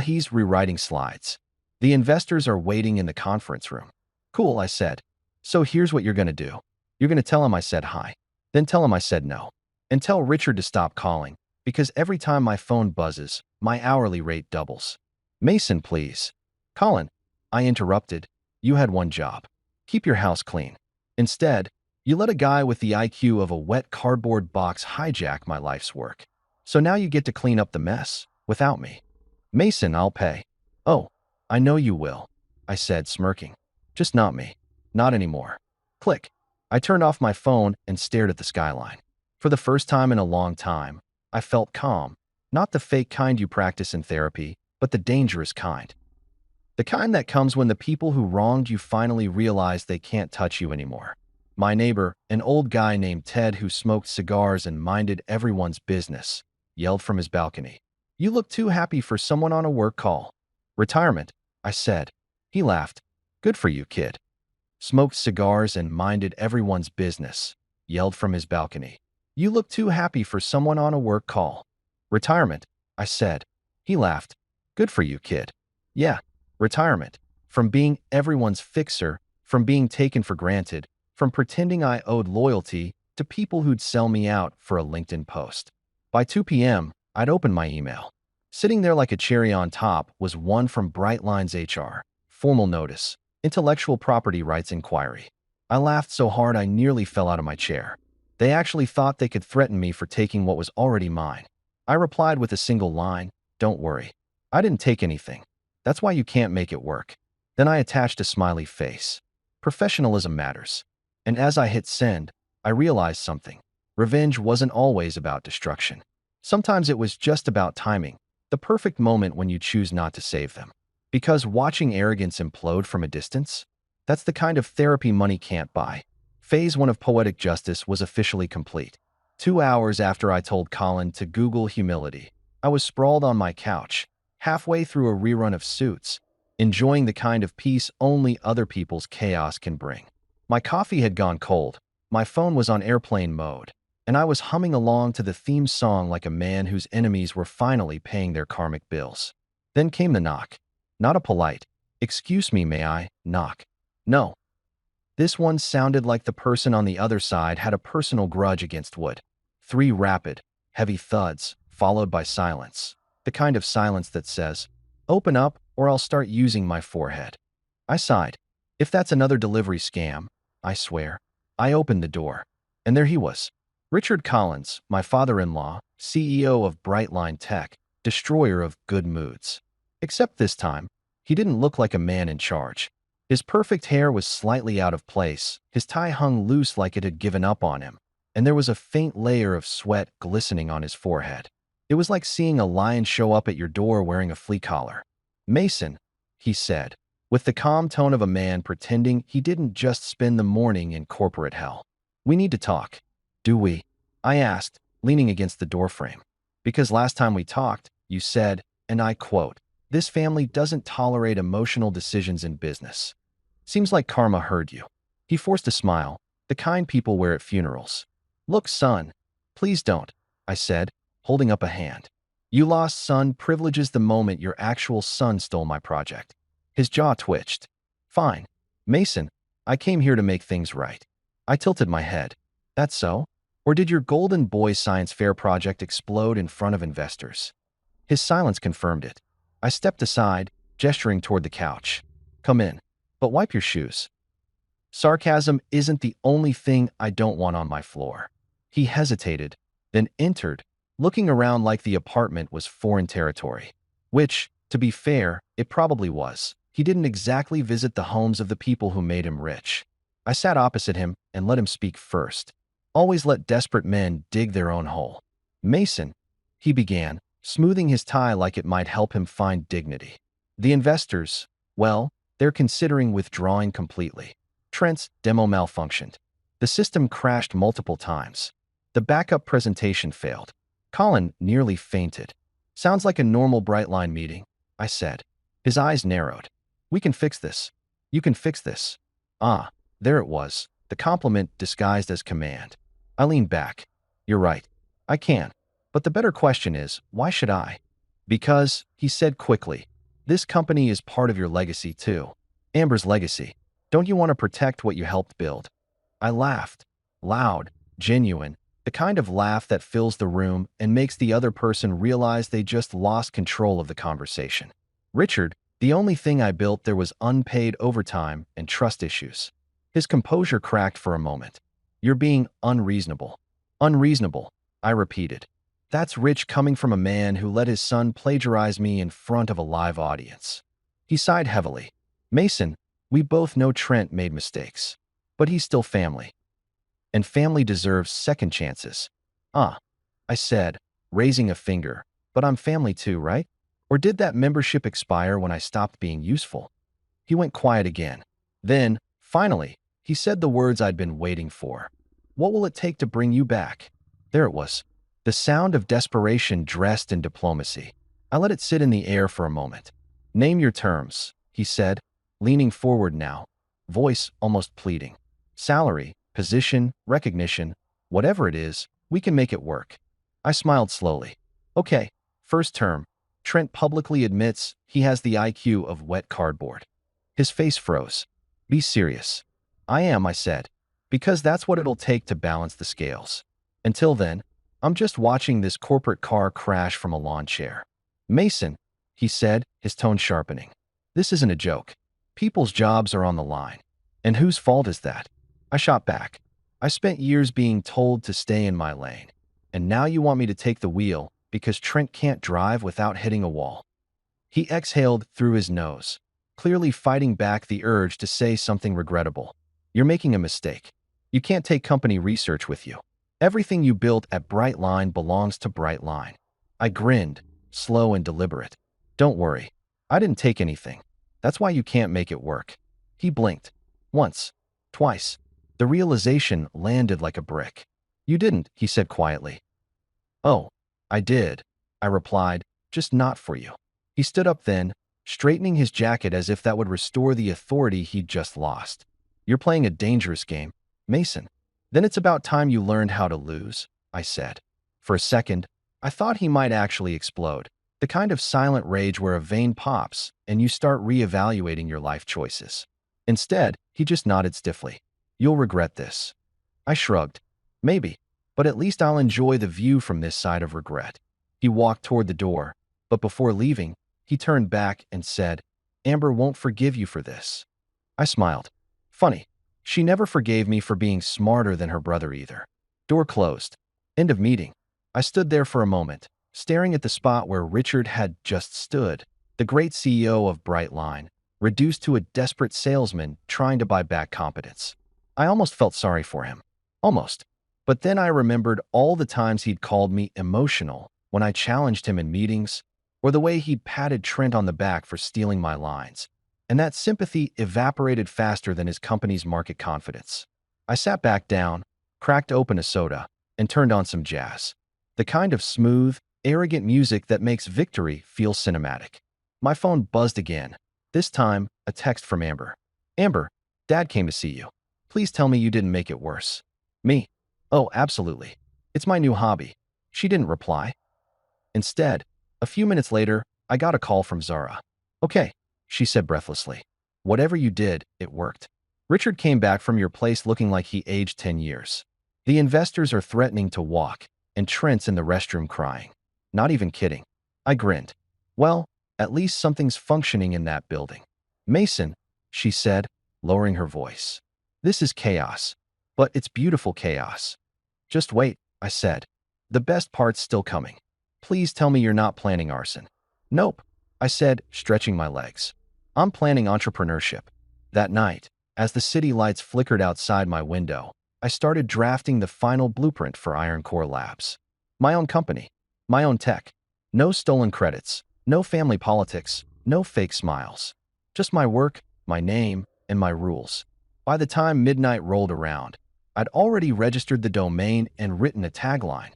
He's rewriting slides. The investors are waiting in the conference room." "Cool," I said. "So here's what you're going to do. You're going to tell him I said hi. Then tell him I said no. And tell Richard to stop calling, because every time my phone buzzes, my hourly rate doubles." "Mason, please." "Colin," I interrupted, "you had one job. Keep your house clean. Instead, you let a guy with the IQ of a wet cardboard box hijack my life's work. So now you get to clean up the mess, without me." "Mason, I'll pay." "Oh, I know you will," I said, smirking. "Just not me. Not anymore." Click. I turned off my phone and stared at the skyline. For the first time in a long time, I felt calm. Not the fake kind you practice in therapy, but the dangerous kind. The kind that comes when the people who wronged you finally realize they can't touch you anymore. My neighbor, an old guy named Ted who smoked cigars and minded everyone's business, yelled from his balcony, "You look too happy for someone on a work call." "Retirement," I said. He laughed. "Good for you, kid." "Smoked cigars and minded everyone's business," yelled from his balcony. "You look too happy for someone on a work call." "Retirement," I said. He laughed. "Good for you, kid." Yeah, retirement. From being everyone's fixer, from being taken for granted, from pretending I owed loyalty to people who'd sell me out for a LinkedIn post. By 2 p.m., I'd opened my email. Sitting there like a cherry on top was one from Brightlines HR. Formal notice. Intellectual property rights inquiry. I laughed so hard I nearly fell out of my chair. They actually thought they could threaten me for taking what was already mine. I replied with a single line, "Don't worry. I didn't take anything. That's why you can't make it work." Then I attached a smiley face. Professionalism matters. And as I hit send, I realized something. Revenge wasn't always about destruction. Sometimes it was just about timing, the perfect moment when you choose not to save them. Because watching arrogance implode from a distance, that's the kind of therapy money can't buy. Phase 1 of Poetic Justice was officially complete. 2 hours after I told Colin to Google humility, I was sprawled on my couch, halfway through a rerun of Suits, enjoying the kind of peace only other people's chaos can bring. My coffee had gone cold, my phone was on airplane mode, and I was humming along to the theme song like a man whose enemies were finally paying their karmic bills. Then came the knock. Not a polite, "Excuse me, may I?" knock. No. This one sounded like the person on the other side had a personal grudge against Wood. 3 rapid, heavy thuds, followed by silence. The kind of silence that says, "Open up or I'll start using my forehead." I sighed. If that's another delivery scam, I swear. I opened the door, and there he was. Richard Collins, my father-in-law, CEO of Brightline Tech, destroyer of good moods. Except this time, he didn't look like a man in charge. His perfect hair was slightly out of place, his tie hung loose like it had given up on him, and there was a faint layer of sweat glistening on his forehead. It was like seeing a lion show up at your door wearing a flea collar. "Mason," he said, with the calm tone of a man pretending he didn't just spend the morning in corporate hell. "We need to talk." "Do we?" I asked, leaning against the doorframe. "Because last time we talked, you said, and I quote, 'This family doesn't tolerate emotional decisions in business.' Seems like karma heard you." He forced a smile, the kind people wear at funerals. "Look, son, please don't," I said, holding up a hand. "You lost son privileges the moment your actual son stole my project." His jaw twitched. "Fine. Mason, I came here to make things right." I tilted my head. "That's so? Or did your Golden Boy Science Fair project explode in front of investors?" His silence confirmed it. I stepped aside, gesturing toward the couch. "Come in, but wipe your shoes." Sarcasm isn't the only thing I don't want on my floor. He hesitated, then entered, looking around like the apartment was foreign territory. Which, to be fair, it probably was. He didn't exactly visit the homes of the people who made him rich. I sat opposite him and let him speak first. Always let desperate men dig their own hole. "Mason," he began, smoothing his tie like it might help him find dignity. "The investors, well, they're considering withdrawing completely. Trent's demo malfunctioned. The system crashed multiple times. The backup presentation failed. Colin nearly fainted. Sounds like a normal Brightline meeting," I said. His eyes narrowed. "We can fix this. You can fix this." Ah, there it was, the compliment disguised as command. I leaned back. "You're right. I can. But the better question is, why should I?" "Because," he said quickly, "this company is part of your legacy too. Amber's legacy. Don't you want to protect what you helped build?" I laughed. Loud, genuine, the kind of laugh that fills the room and makes the other person realize they just lost control of the conversation. "Richard, the only thing I built there was unpaid overtime and trust issues." His composure cracked for a moment. "You're being unreasonable." "Unreasonable," I repeated. "That's rich coming from a man who let his son plagiarize me in front of a live audience." He sighed heavily. "Mason, we both know Trent made mistakes. But he's still family. And family deserves second chances." "Ah," I said, raising a finger, "but I'm family too, right? Or did that membership expire when I stopped being useful?" He went quiet again. Then, finally, he said the words I'd been waiting for. "What will it take to bring you back?" There it was. The sound of desperation dressed in diplomacy. I let it sit in the air for a moment. "Name your terms," he said, leaning forward now, voice almost pleading. "Salary, position, recognition, whatever it is, we can make it work." I smiled slowly. "Okay, first term. Trent publicly admits he has the IQ of wet cardboard." His face froze. "Be serious." "I am," I said, "because that's what it'll take to balance the scales. Until then, I'm just watching this corporate car crash from a lawn chair." "Mason," he said, his tone sharpening, "this isn't a joke. People's jobs are on the line. And whose fault is that?" I shot back. "I spent years being told to stay in my lane. And now you want me to take the wheel because Trent can't drive without hitting a wall." He exhaled through his nose, clearly fighting back the urge to say something regrettable. "You're making a mistake. You can't take company research with you. Everything you built at Brightline belongs to Brightline." I grinned, slow and deliberate. "Don't worry. I didn't take anything. That's why you can't make it work." He blinked. Once. Twice. The realization landed like a brick. "You didn't," he said quietly. "Oh, I did," I replied, "just not for you." He stood up then, straightening his jacket as if that would restore the authority he'd just lost. "You're playing a dangerous game, Mason." "Then it's about time you learned how to lose," I said. For a second, I thought he might actually explode. The kind of silent rage where a vein pops and you start reevaluating your life choices. Instead, he just nodded stiffly. "You'll regret this." I shrugged. "Maybe, but at least I'll enjoy the view from this side of regret." He walked toward the door, but before leaving, he turned back and said, "Amber won't forgive you for this." I smiled. Funny. She never forgave me for being smarter than her brother either. Door closed. End of meeting. I stood there for a moment, staring at the spot where Richard had just stood, the great CEO of Brightline, reduced to a desperate salesman trying to buy back competence. I almost felt sorry for him. Almost. But then I remembered all the times he'd called me emotional when I challenged him in meetings, or the way he'd patted Trent on the back for stealing my lines. And that sympathy evaporated faster than his company's market confidence. I sat back down, cracked open a soda, and turned on some jazz. The kind of smooth, arrogant music that makes victory feel cinematic. My phone buzzed again. This time, a text from Amber. Amber, Dad came to see you. Please tell me you didn't make it worse. Me? Oh, absolutely. It's my new hobby. She didn't reply. Instead, a few minutes later, I got a call from Zara. Okay, she said breathlessly. Whatever you did, it worked. Richard came back from your place looking like he aged 10 years. The investors are threatening to walk, and Trent's in the restroom crying. Not even kidding. I grinned. Well, at least something's functioning in that building. Mason, she said, lowering her voice. This is chaos. But it's beautiful chaos. Just wait, I said. The best part's still coming. Please tell me you're not planning arson. Nope, I said, stretching my legs. I'm planning entrepreneurship. That night, as the city lights flickered outside my window, I started drafting the final blueprint for Iron Core Labs. My own company, my own tech. No stolen credits, no family politics, no fake smiles. Just my work, my name, and my rules. By the time midnight rolled around, I'd already registered the domain and written a tagline,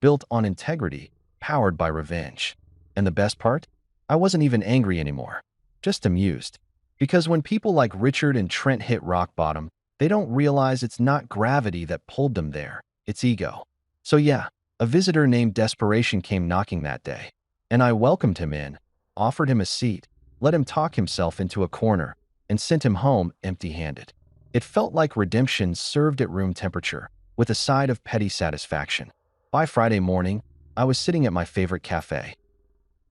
built on integrity, powered by revenge. And the best part? I wasn't even angry anymore, just amused. Because when people like Richard and Trent hit rock bottom, they don't realize it's not gravity that pulled them there, it's ego. So yeah, a visitor named Desperation came knocking that day. And I welcomed him in, offered him a seat, let him talk himself into a corner, and sent him home empty-handed. It felt like redemption served at room temperature, with a side of petty satisfaction. By Friday morning, I was sitting at my favorite cafe.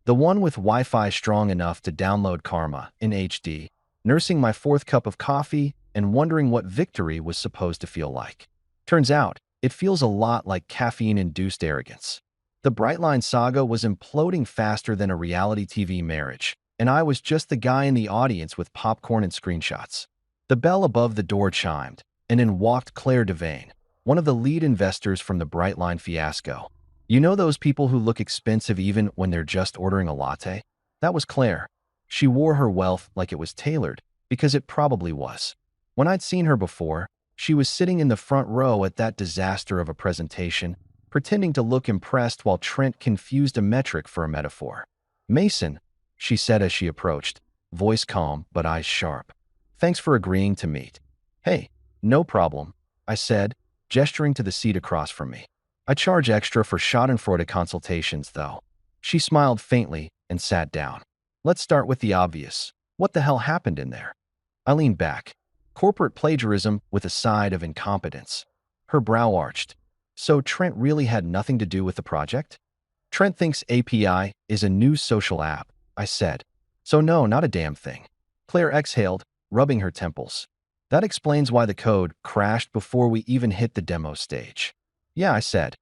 The one with Wi-Fi strong enough to download Karma in HD, nursing my fourth cup of coffee and wondering what victory was supposed to feel like. Turns out, it feels a lot like caffeine-induced arrogance. The Brightline saga was imploding faster than a reality TV marriage, and I was just the guy in the audience with popcorn and screenshots. The bell above the door chimed, and in walked Claire Devane, one of the lead investors from the Brightline fiasco. You know those people who look expensive even when they're just ordering a latte? That was Claire. She wore her wealth like it was tailored, because it probably was. When I'd seen her before, she was sitting in the front row at that disaster of a presentation, pretending to look impressed while Trent confused a metric for a metaphor. Mason, she said as she approached, voice calm but eyes sharp. Thanks for agreeing to meet. Hey, no problem, I said, gesturing to the seat across from me. I charge extra for Schadenfreude consultations, though. She smiled faintly and sat down. Let's start with the obvious. What the hell happened in there? I leaned back. Corporate plagiarism with a side of incompetence. Her brow arched. So Trent really had nothing to do with the project? Trent thinks API is a new social app, I said. So no, not a damn thing. Claire exhaled, rubbing her temples. That explains why the code crashed before we even hit the demo stage. Yeah, I said.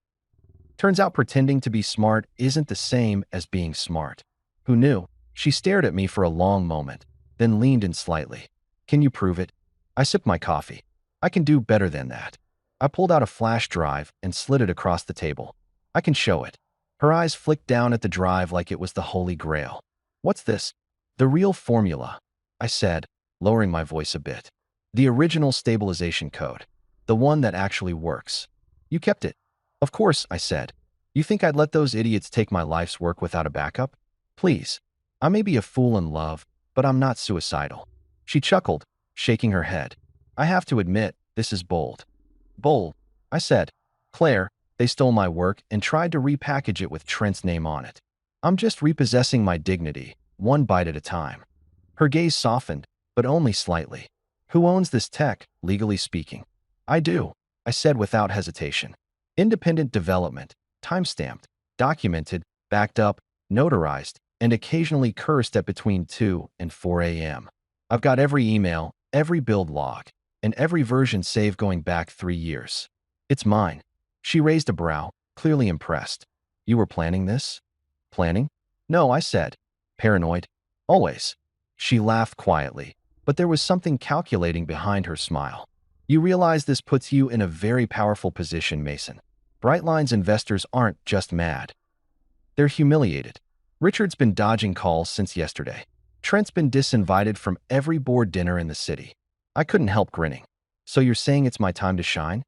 Turns out pretending to be smart isn't the same as being smart. Who knew? She stared at me for a long moment, then leaned in slightly. Can you prove it? I sipped my coffee. I can do better than that. I pulled out a flash drive and slid it across the table. I can show it. Her eyes flicked down at the drive like it was the Holy Grail. What's this? The real formula, I said, lowering my voice a bit. The original stabilization code. The one that actually works. You kept it. Of course, I said. You think I'd let those idiots take my life's work without a backup? Please. I may be a fool in love, but I'm not suicidal. She chuckled, shaking her head. I have to admit, this is bold. Bold, I said. Claire, they stole my work and tried to repackage it with Trent's name on it. I'm just repossessing my dignity, one bite at a time. Her gaze softened, but only slightly. Who owns this tech, legally speaking? I do, I said without hesitation. Independent development, timestamped, documented, backed up, notarized, and occasionally cursed at between 2 and 4 a.m. I've got every email, every build log, and every version saved going back 3 years. It's mine. She raised a brow, clearly impressed. You were planning this? Planning? No, I said. Paranoid? Always. She laughed quietly, but there was something calculating behind her smile. You realize this puts you in a very powerful position, Mason. Brightline's investors aren't just mad. They're humiliated. Richard's been dodging calls since yesterday. Trent's been disinvited from every board dinner in the city. I couldn't help grinning. So you're saying it's my time to shine?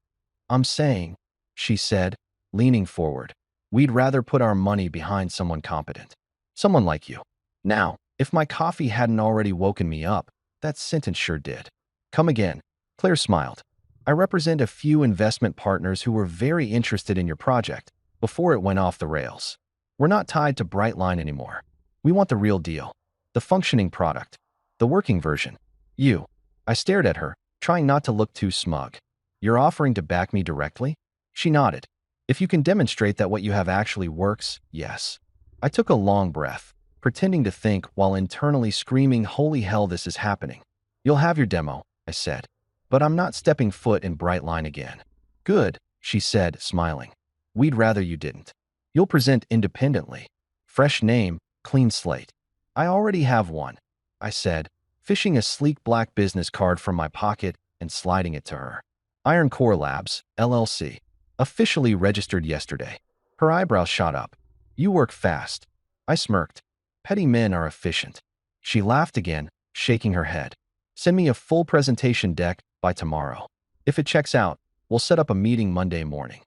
I'm saying, she said, leaning forward. We'd rather put our money behind someone competent. Someone like you. Now, if my coffee hadn't already woken me up, that sentence sure did. Come again. Claire smiled. I represent a few investment partners who were very interested in your project before it went off the rails. We're not tied to Brightline anymore. We want the real deal. The functioning product. The working version. You. I stared at her, trying not to look too smug. You're offering to back me directly? She nodded. If you can demonstrate that what you have actually works, yes. I took a long breath, pretending to think while internally screaming, holy hell, this is happening. You'll have your demo, I said. But I'm not stepping foot in Brightline again. Good, she said, smiling. We'd rather you didn't. You'll present independently. Fresh name, clean slate. I already have one, I said, fishing a sleek black business card from my pocket and sliding it to her. Iron Core Labs, LLC. Officially registered yesterday. Her eyebrows shot up. You work fast. I smirked. Petty men are efficient. She laughed again, shaking her head. Send me a full presentation deck by tomorrow. If it checks out, we'll set up a meeting Monday morning.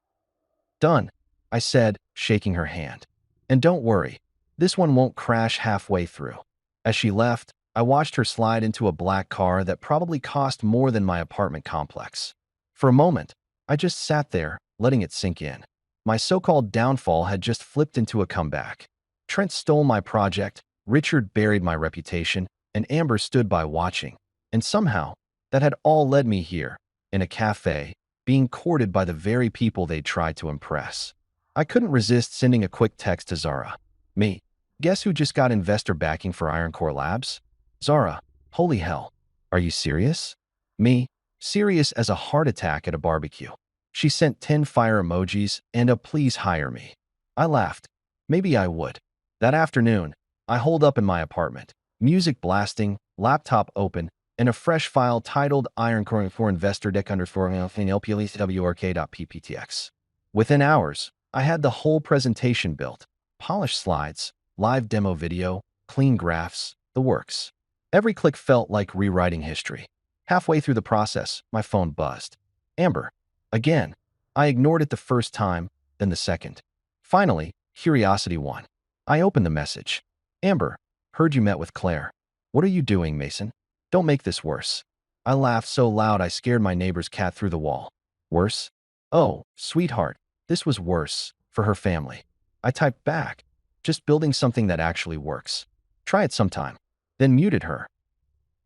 Done, I said, shaking her hand. And don't worry, this one won't crash halfway through. As she left, I watched her slide into a black car that probably cost more than my apartment complex. For a moment, I just sat there, letting it sink in. My so-called downfall had just flipped into a comeback. Trent stole my project, Richard buried my reputation, and Amber stood by watching. And somehow, that had all led me here, in a cafe, being courted by the very people they'd tried to impress. I couldn't resist sending a quick text to Zara. Me. Guess who just got investor backing for Iron Core Labs? Zara. Holy hell. Are you serious? Me. Serious as a heart attack at a barbecue. She sent 10 fire emojis and a please hire me. I laughed. Maybe I would. That afternoon, I holed up in my apartment, music blasting, laptop open, and a fresh file titled Iron Core for Investor Deck _LPLECWRK.pptx. Within hours, I had the whole presentation built, polished slides, live demo video, clean graphs, the works. Every click felt like rewriting history. Halfway through the process, my phone buzzed. Amber. Again. I ignored it the first time, then the second. Finally, curiosity won. I opened the message. Amber. Heard you met with Claire. What are you doing, Mason? Don't make this worse. I laughed so loud I scared my neighbor's cat through the wall. Worse? Oh, sweetheart. This was worse, for her family. I typed back. Just building something that actually works. Try it sometime. Then muted her.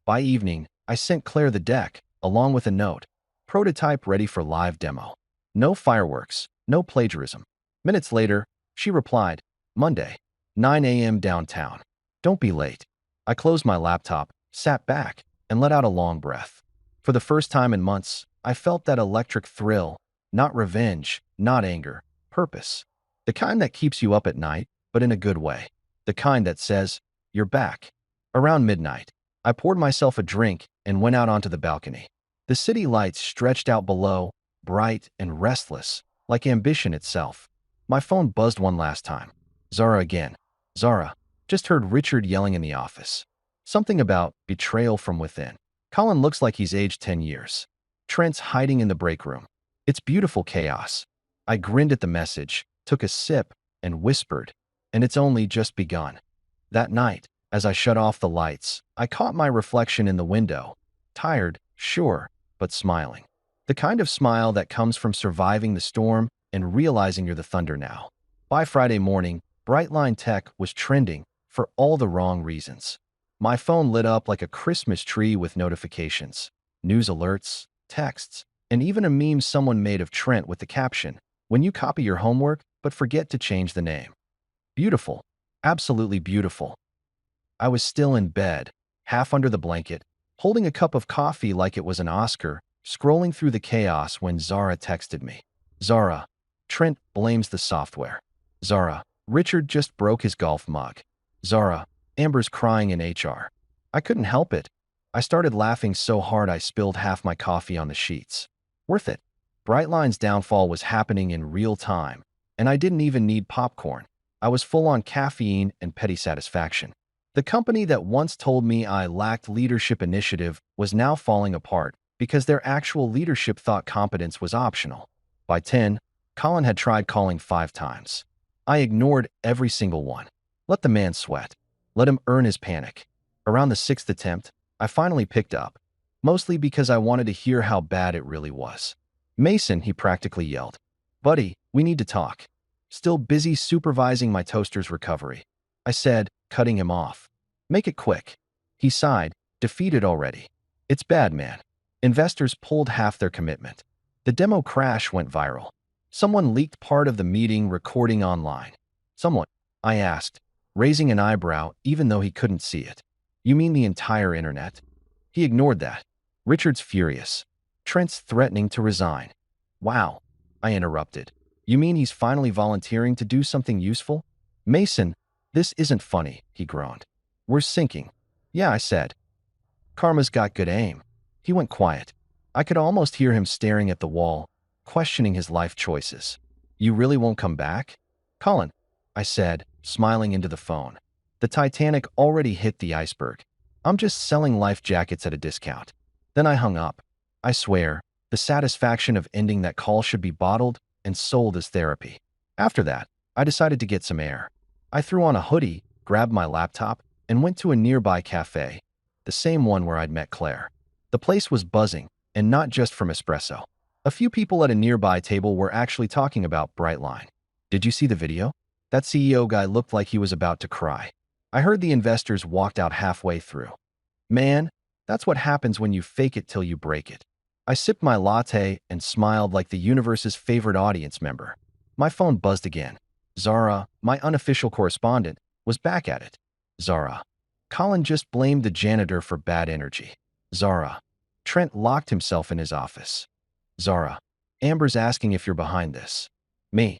By evening, I sent Claire the deck, along with a note. Prototype ready for live demo. No fireworks, no plagiarism. Minutes later, she replied, Monday, 9 a.m. downtown. Don't be late. I closed my laptop, sat back, and let out a long breath. For the first time in months, I felt that electric thrill, not revenge, not anger, purpose. The kind that keeps you up at night, but in a good way. The kind that says, you're back. Around midnight, I poured myself a drink and went out onto the balcony. The city lights stretched out below, bright and restless, like ambition itself. My phone buzzed one last time. Zara again. Zara. Just heard Richard yelling in the office. Something about betrayal from within. Colin looks like he's aged 10 years. Trent's hiding in the break room. It's beautiful chaos. I grinned at the message, took a sip, and whispered, and it's only just begun. That night, as I shut off the lights, I caught my reflection in the window. Tired, sure, but smiling. The kind of smile that comes from surviving the storm and realizing you're the thunder now. By Friday morning, Brightline Tech was trending for all the wrong reasons. My phone lit up like a Christmas tree with notifications, news alerts, texts, and even a meme someone made of Trent with the caption, when you copy your homework but forget to change the name. Beautiful. Absolutely beautiful. I was still in bed, half under the blanket, holding a cup of coffee like it was an Oscar, scrolling through the chaos when Zara texted me. Zara, Trent blames the software. Zara, Richard just broke his golf mug. Zara, Amber's crying in HR. I couldn't help it. I started laughing so hard I spilled half my coffee on the sheets. Worth it. Brightline's downfall was happening in real time, and I didn't even need popcorn. I was full on caffeine and petty satisfaction. The company that once told me I lacked leadership initiative was now falling apart because their actual leadership thought competence was optional. By 10, Colin had tried calling 5 times. I ignored every single one. Let the man sweat. Let him earn his panic. Around the 6th attempt, I finally picked up, mostly because I wanted to hear how bad it really was. Mason, he practically yelled. Buddy, we need to talk. Still busy supervising my toaster's recovery. I said, cutting him off. Make it quick. He sighed, defeated already. It's bad, man. Investors pulled half their commitment. The demo crash went viral. Someone leaked part of the meeting recording online. Someone, I asked, raising an eyebrow even though he couldn't see it. You mean the entire internet? He ignored that. Richard's furious. Trent's threatening to resign. Wow, I interrupted. You mean he's finally volunteering to do something useful? Mason, this isn't funny, he groaned. We're sinking. Yeah, I said. Karma's got good aim. He went quiet. I could almost hear him staring at the wall, questioning his life choices. You really won't come back? Colin, I said, smiling into the phone. The Titanic already hit the iceberg. I'm just selling life jackets at a discount. Then I hung up. I swear, the satisfaction of ending that call should be bottled and sold as therapy. After that, I decided to get some air. I threw on a hoodie, grabbed my laptop, and went to a nearby cafe, the same one where I'd met Claire. The place was buzzing, and not just from espresso. A few people at a nearby table were actually talking about Brightline. Did you see the video? That CEO guy looked like he was about to cry. I heard the investors walked out halfway through. Man, that's what happens when you fake it till you break it. I sipped my latte and smiled like the universe's favorite audience member. My phone buzzed again. Zara, my unofficial correspondent, was back at it. Zara. Colin just blamed the janitor for bad energy. Zara. Trent locked himself in his office. Zara. Amber's asking if you're behind this. Me.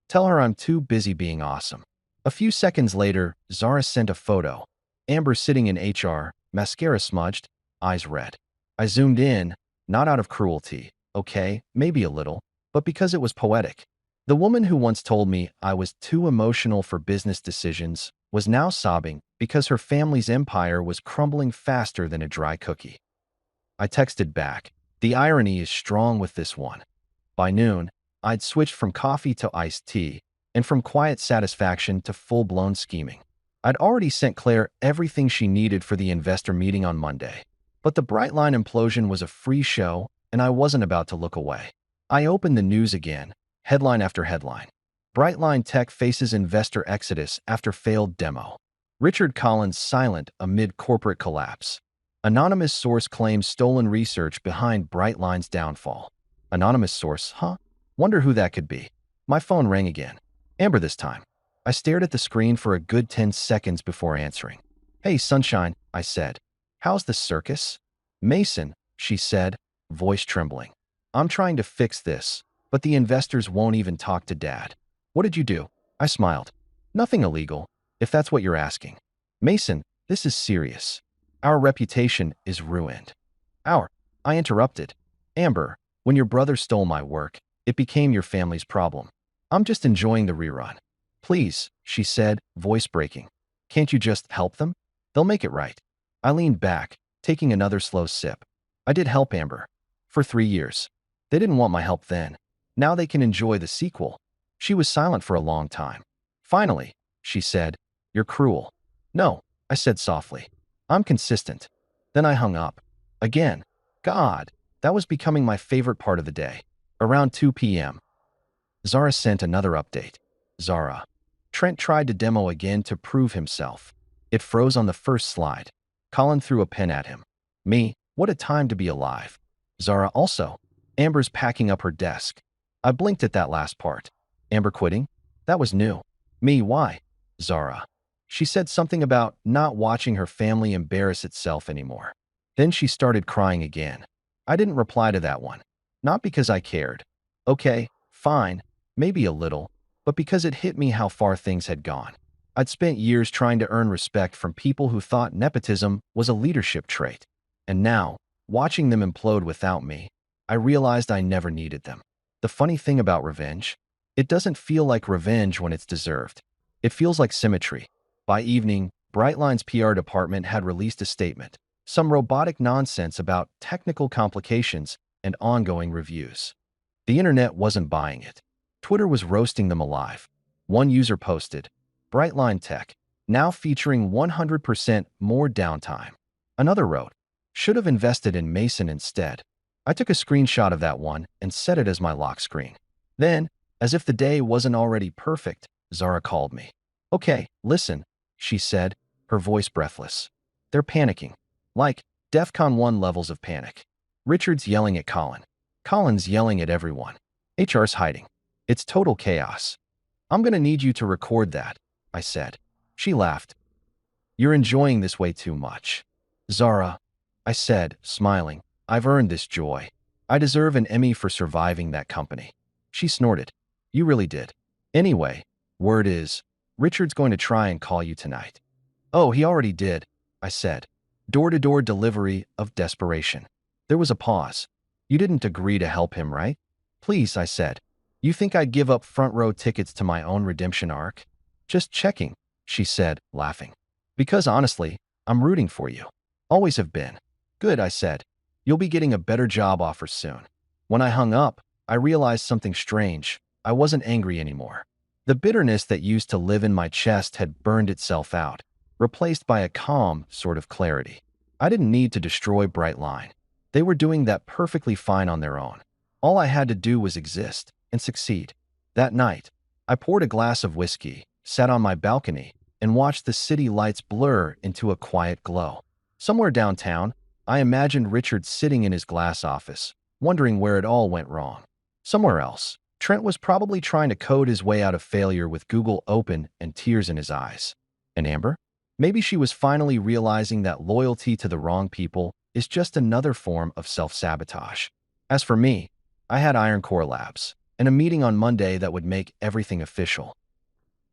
Tell her I'm too busy being awesome. A few seconds later, Zara sent a photo. Amber sitting in HR, mascara smudged, eyes red. I zoomed in, not out of cruelty, okay, maybe a little, but because it was poetic. The woman who once told me I was too emotional for business decisions was now sobbing because her family's empire was crumbling faster than a dry cookie. I texted back. The irony is strong with this one. By noon, I'd switched from coffee to iced tea, and from quiet satisfaction to full-blown scheming. I'd already sent Claire everything she needed for the investor meeting on Monday. But the Brightline implosion was a free show, and I wasn't about to look away. I opened the news again, headline after headline. Brightline Tech faces investor exodus after failed demo. Richard Collins silent amid corporate collapse. Anonymous source claims stolen research behind Brightline's downfall. Anonymous source, huh? Wonder who that could be. My phone rang again. Amber this time. I stared at the screen for a good 10 seconds before answering. Hey, sunshine, I said. How's the circus? Mason, she said, voice trembling. I'm trying to fix this, but the investors won't even talk to Dad. What did you do? I smiled. Nothing illegal, if that's what you're asking. Mason, this is serious. Our reputation is ruined. I interrupted. Amber, when your brother stole my work, it became your family's problem. I'm just enjoying the rerun. Please, she said, voice breaking. Can't you just help them? They'll make it right. I leaned back, taking another slow sip. I did help Amber. For 3 years. They didn't want my help then. Now they can enjoy the sequel. She was silent for a long time. Finally, she said, you're cruel. No, I said softly. I'm consistent. Then I hung up. Again. God, that was becoming my favorite part of the day. Around 2 p.m. Zara sent another update. Zara. Trent tried to demo again to prove himself. It froze on the first slide. Colin threw a pen at him. Me, what a time to be alive. Zara also. Amber's packing up her desk. I blinked at that last part. Amber quitting? That was new. Me, why? Zara. She said something about not watching her family embarrass itself anymore. Then she started crying again. I didn't reply to that one. Not because I cared. Okay, fine, maybe a little, but because it hit me how far things had gone. I'd spent years trying to earn respect from people who thought nepotism was a leadership trait. And now, watching them implode without me, I realized I never needed them. The funny thing about revenge, it doesn't feel like revenge when it's deserved. It feels like symmetry. By evening, Brightline's PR department had released a statement, some robotic nonsense about technical complications and ongoing reviews. The internet wasn't buying it. Twitter was roasting them alive. One user posted, Brightline Tech, now featuring 100% more downtime. Another wrote, should have invested in Mason instead. I took a screenshot of that one and set it as my lock screen. Then, as if the day wasn't already perfect, Zara called me. Okay, listen, she said, her voice breathless. They're panicking. Like, DEFCON 1 levels of panic. Richard's yelling at Colin. Colin's yelling at everyone. HR's hiding. It's total chaos. I'm gonna need you to record that, I said. She laughed. You're enjoying this way too much. Zara, I said, smiling, I've earned this joy. I deserve an Emmy for surviving that company. She snorted. You really did. Anyway, word is, Richard's going to try and call you tonight. Oh, he already did, I said. Door-to-door delivery of desperation. There was a pause. You didn't agree to help him, right? Please, I said. You think I'd give up front-row tickets to my own redemption arc? Just checking, she said, laughing. Because honestly, I'm rooting for you. Always have been. Good, I said. You'll be getting a better job offer soon. When I hung up, I realized something strange. I wasn't angry anymore. The bitterness that used to live in my chest had burned itself out, replaced by a calm sort of clarity. I didn't need to destroy Brightline. They were doing that perfectly fine on their own. All I had to do was exist and succeed. That night, I poured a glass of whiskey, sat on my balcony, and watched the city lights blur into a quiet glow. Somewhere downtown, I imagined Richard sitting in his glass office, wondering where it all went wrong. Somewhere else, Trent was probably trying to code his way out of failure with Google open and tears in his eyes. And Amber? Maybe she was finally realizing that loyalty to the wrong people is just another form of self-sabotage. As for me, I had Iron Core Labs, and a meeting on Monday that would make everything official.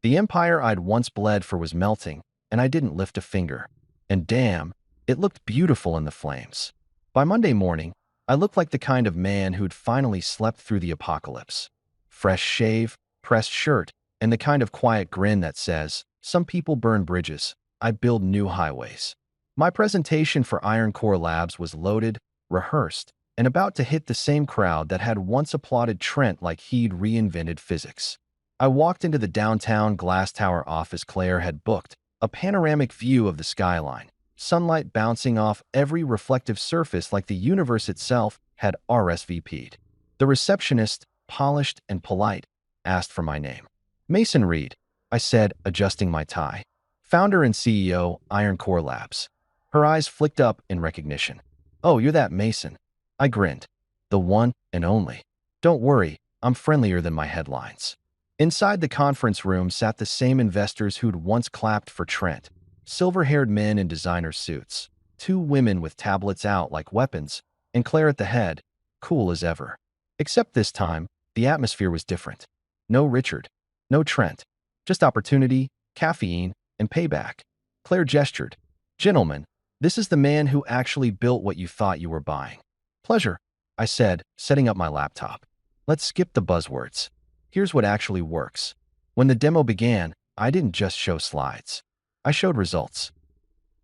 The empire I'd once bled for was melting, and I didn't lift a finger. And damn, it looked beautiful in the flames. By Monday morning, I looked like the kind of man who'd finally slept through the apocalypse. Fresh shave, pressed shirt, and the kind of quiet grin that says, some people burn bridges, I build new highways. My presentation for Iron Core Labs was loaded, rehearsed, and about to hit the same crowd that had once applauded Trent like he'd reinvented physics. I walked into the downtown glass tower office Claire had booked, a panoramic view of the skyline, sunlight bouncing off every reflective surface like the universe itself had RSVP'd. The receptionist, polished and polite, asked for my name. Mason Reed, I said, adjusting my tie. Founder and CEO, Iron Core Labs. Her eyes flicked up in recognition. Oh, you're that Mason. I grinned. The one and only. Don't worry, I'm friendlier than my headlines. Inside the conference room sat the same investors who'd once clapped for Trent. Silver-haired men in designer suits. Two women with tablets out like weapons, and Claire at the head, cool as ever. Except this time, the atmosphere was different. No Richard. No Trent. Just opportunity, caffeine, and payback. Claire gestured. Gentlemen, this is the man who actually built what you thought you were buying. Pleasure, I said, setting up my laptop. Let's skip the buzzwords. Here's what actually works. When the demo began, I didn't just show slides. I showed results.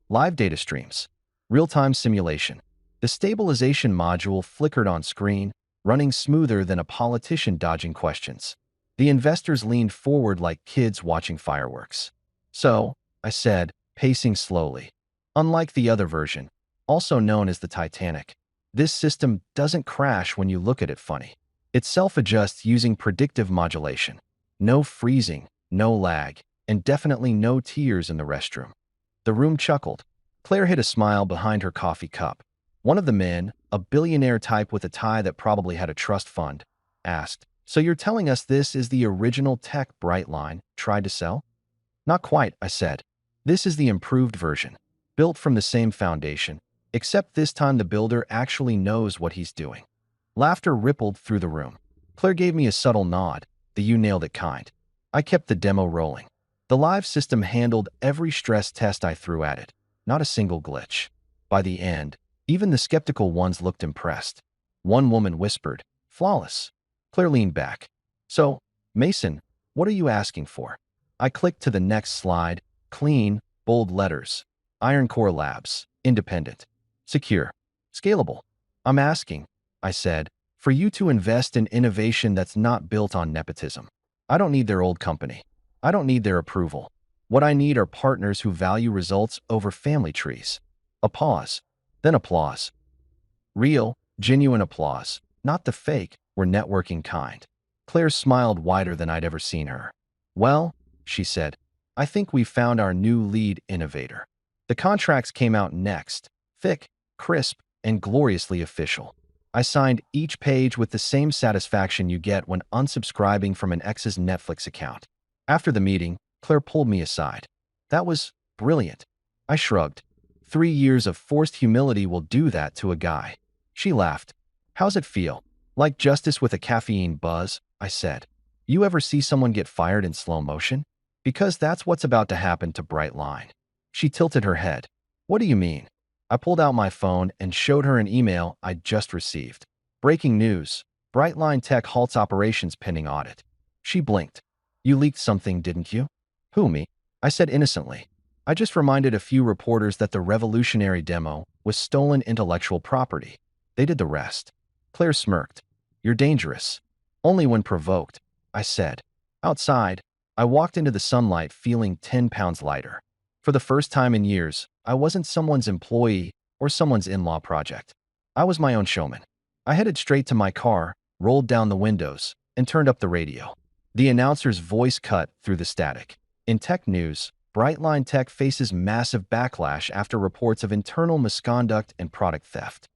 Live data streams. Real-time simulation. The stabilization module flickered on screen, running smoother than a politician dodging questions. The investors leaned forward like kids watching fireworks. So, I said, pacing slowly. Unlike the other version, also known as the Titanic, this system doesn't crash when you look at it funny. It self-adjusts using predictive modulation. No freezing, no lag, and definitely no tears in the restroom. The room chuckled. Claire hid a smile behind her coffee cup. One of the men, a billionaire type with a tie that probably had a trust fund, asked, So you're telling us this is the original tech Brightline tried to sell? Not quite, I said. This is the improved version, built from the same foundation, Except this time the builder actually knows what he's doing. Laughter rippled through the room. Claire gave me a subtle nod, the "you nailed it" kind. I kept the demo rolling. The live system handled every stress test I threw at it, not a single glitch. By the end, even the skeptical ones looked impressed. One woman whispered, "Flawless." Claire leaned back. "So, Mason, what are you asking for?" I clicked to the next slide. Clean, bold letters. Iron Core Labs. Independent. Secure. Scalable. "I'm asking," I said, "for you to invest in innovation that's not built on nepotism. I don't need their old company. I don't need their approval. What I need are partners who value results over family trees." A pause. Then applause. Real, genuine applause. Not the fake, we're networking kind. Claire smiled wider than I'd ever seen her. "Well," she said, "I think we've found our new lead innovator." The contracts came out next, thick, crisp, and gloriously official. I signed each page with the same satisfaction you get when unsubscribing from an ex's Netflix account. After the meeting, Claire pulled me aside. "That was brilliant." I shrugged. 3 years of forced humility will do that to a guy. She laughed. "How's it feel? Like justice with a caffeine buzz?" I said. "You ever see someone get fired in slow motion? Because that's what's about to happen to Brightline." She tilted her head. "What do you mean?" I pulled out my phone and showed her an email I'd just received. "Breaking news. Brightline Tech halts operations pending audit." She blinked. "You leaked something, didn't you?" "Who, me?" I said innocently. "I just reminded a few reporters that the revolutionary demo was stolen intellectual property. They did the rest." Claire smirked. "You're dangerous." "Only when provoked," I said. Outside, I walked into the sunlight feeling 10 pounds lighter. For the first time in years, I wasn't someone's employee or someone's in-law project. I was my own showman. I headed straight to my car, rolled down the windows, and turned up the radio. The announcer's voice cut through the static. In tech news, Brightline Tech faces massive backlash after reports of internal misconduct and product theft.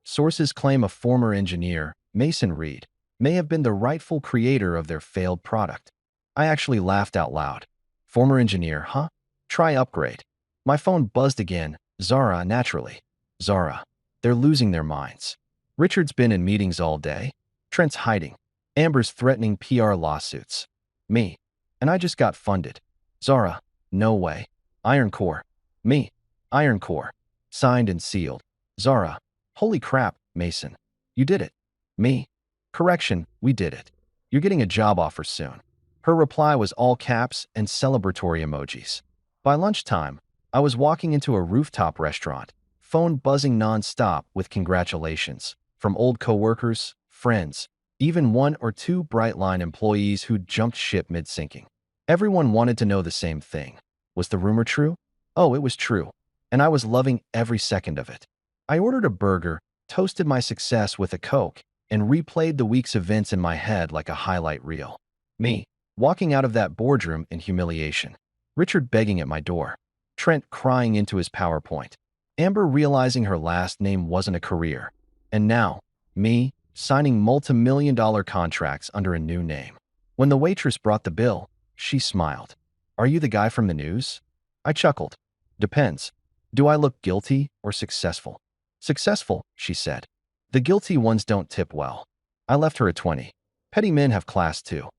Sources claim a former engineer, Mason Reed, may have been the rightful creator of their failed product. I actually laughed out loud. "Former engineer, huh? Try upgrade." My phone buzzed again. Zara, naturally. Zara. They're losing their minds. Richard's been in meetings all day. Trent's hiding. Amber's threatening PR lawsuits. Me. And I just got funded. Zara. No way. Iron Core. Me. Iron Core. Signed and sealed. Zara. Holy crap, Mason. You did it. Me. Correction, we did it. You're getting a job offer soon. Her reply was all caps and celebratory emojis. By lunchtime, I was walking into a rooftop restaurant, phone buzzing nonstop with congratulations from old coworkers, friends, even one or two Brightline employees who'd jumped ship mid-sinking. Everyone wanted to know the same thing. Was the rumor true? Oh, it was true, and I was loving every second of it. I ordered a burger, toasted my success with a Coke, and replayed the week's events in my head like a highlight reel. Me, walking out of that boardroom in humiliation. Richard begging at my door. Trent crying into his PowerPoint. Amber realizing her last name wasn't a career. And now, me, signing multi-million-dollar contracts under a new name. When the waitress brought the bill, she smiled. "Are you the guy from the news?" I chuckled. "Depends. Do I look guilty or successful?" "Successful," she said. "The guilty ones don't tip well." I left her a 20. Petty men have class too.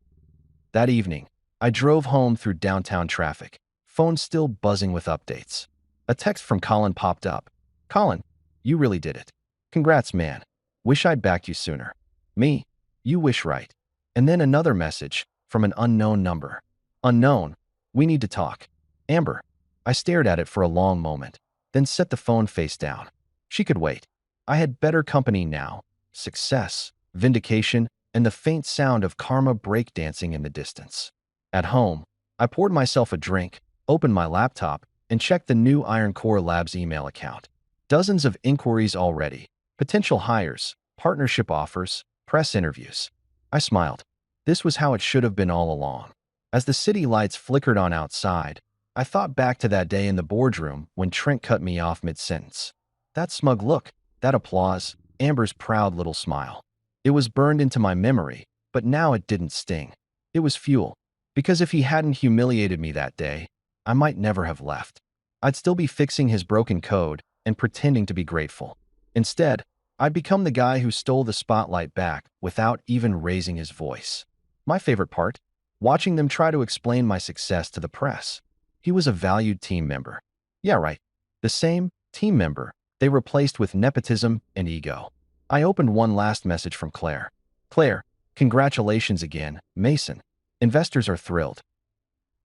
That evening, I drove home through downtown traffic, phone still buzzing with updates. A text from Colin popped up. "Colin, you really did it. Congrats, man. Wish I'd backed you sooner." Me, "You wish right." And then another message from an unknown number. "Unknown, we need to talk." Amber. I stared at it for a long moment, then set the phone face down. She could wait. I had better company now. Success, vindication, and the faint sound of karma breakdancing in the distance. At home, I poured myself a drink, opened my laptop, and checked the new Iron Core Labs email account. Dozens of inquiries already, potential hires, partnership offers, press interviews. I smiled. This was how it should have been all along. As the city lights flickered on outside, I thought back to that day in the boardroom when Trent cut me off mid-sentence. That smug look, that applause, Amber's proud little smile. It was burned into my memory, but now it didn't sting. It was fuel. Because if he hadn't humiliated me that day, I might never have left. I'd still be fixing his broken code, and pretending to be grateful. Instead, I'd become the guy who stole the spotlight back without even raising his voice. My favorite part? Watching them try to explain my success to the press. He was a valued team member. Yeah, right. The same team member they replaced with nepotism and ego. I opened one last message from Claire. Claire, congratulations again, Mason. Investors are thrilled.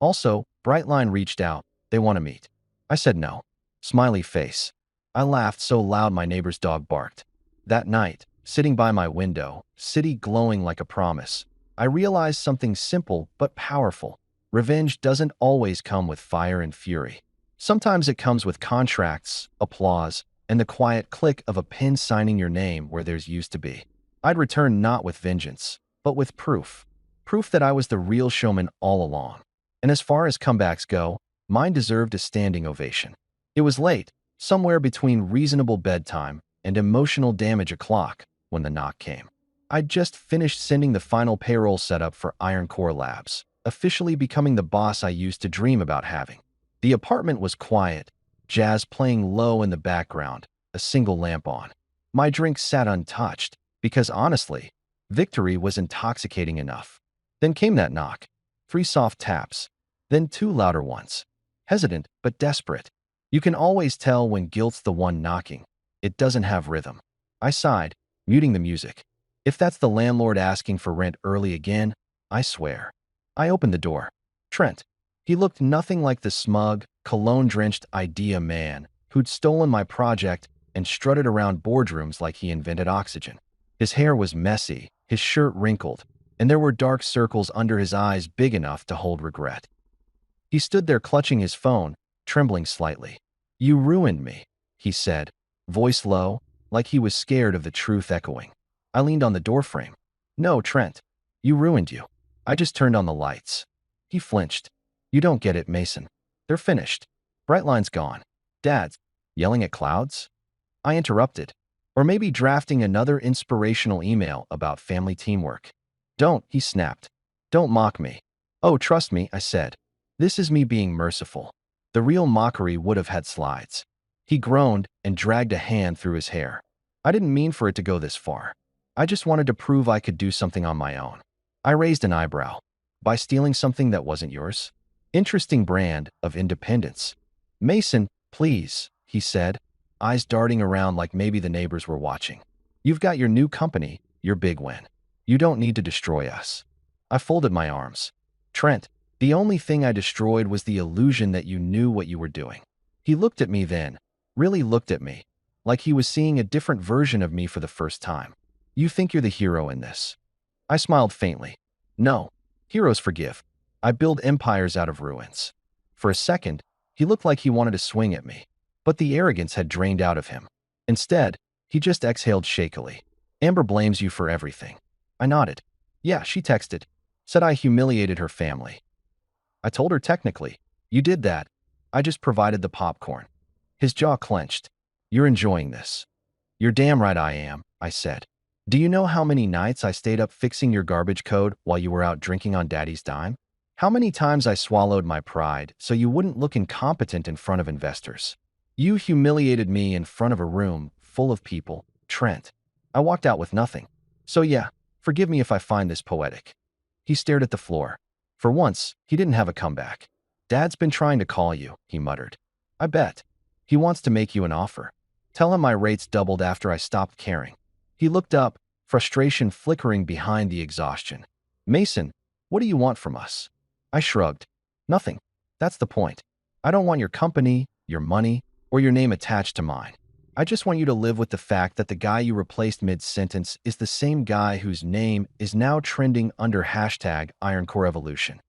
Also, Brightline reached out. They want to meet. I said no. Smiley face. I laughed so loud my neighbor's dog barked. That night, sitting by my window, city glowing like a promise, I realized something simple but powerful. Revenge doesn't always come with fire and fury. Sometimes it comes with contracts, applause, and the quiet click of a pen signing your name where there's used to be. I'd return not with vengeance, but with proof. Proof that I was the real showman all along. And as far as comebacks go, mine deserved a standing ovation. It was late, somewhere between reasonable bedtime and emotional damage o'clock, when the knock came. I'd just finished sending the final payroll setup for Iron Core Labs, officially becoming the boss I used to dream about having. The apartment was quiet, jazz playing low in the background, a single lamp on. My drink sat untouched, because honestly, victory was intoxicating enough. Then came that knock. 3 soft taps, then 2 louder ones. Hesitant, but desperate. You can always tell when guilt's the one knocking. It doesn't have rhythm. I sighed, muting the music. If that's the landlord asking for rent early again, I swear. I opened the door. Trent. He looked nothing like the smug, cologne-drenched idea man who'd stolen my project and strutted around boardrooms like he invented oxygen. His hair was messy, his shirt wrinkled, and there were dark circles under his eyes big enough to hold regret. He stood there clutching his phone, trembling slightly. "You ruined me," he said, voice low, like he was scared of the truth echoing. I leaned on the doorframe. "No, Trent. You ruined you. I just turned on the lights." He flinched. "You don't get it, Mason. They're finished. Brightline's gone. Dad's yelling at clouds?" I interrupted. Or maybe drafting another inspirational email about family teamwork. "Don't," he snapped. "Don't mock me." "Oh, trust me," I said. "This is me being merciful." The real mockery would have had slides. He groaned and dragged a hand through his hair. "I didn't mean for it to go this far. I just wanted to prove I could do something on my own." I raised an eyebrow. "By stealing something that wasn't yours?" Interesting brand of independence. "Mason, please," he said, eyes darting around like maybe the neighbors were watching. "You've got your new company, your big win. You don't need to destroy us." I folded my arms. "Trent, the only thing I destroyed was the illusion that you knew what you were doing." He looked at me then, really looked at me, like he was seeing a different version of me for the first time. "You think you're the hero in this?" I smiled faintly. "No, heroes forgive. I build empires out of ruins." For a second, he looked like he wanted to swing at me, but the arrogance had drained out of him. Instead, he just exhaled shakily. "Amber blames you for everything." I nodded. "Yeah, she texted. Said I humiliated her family." I told her technically. "You did that. I just provided the popcorn." His jaw clenched. "You're enjoying this." "You're damn right I am," I said. "Do you know how many nights I stayed up fixing your garbage code while you were out drinking on Daddy's dime? How many times I swallowed my pride so you wouldn't look incompetent in front of investors? You humiliated me in front of a room full of people, Trent. I walked out with nothing. So yeah, forgive me if I find this poetic." He stared at the floor. For once, he didn't have a comeback. "Dad's been trying to call you," he muttered. "I bet. He wants to make you an offer. Tell him my rates doubled after I stopped caring." He looked up, frustration flickering behind the exhaustion. "Mason, what do you want from us?" I shrugged. "Nothing. That's the point. I don't want your company, your money, or your name attached to mine. I just want you to live with the fact that the guy you replaced mid-sentence is the same guy whose name is now trending under hashtag #IronCoreEvolution."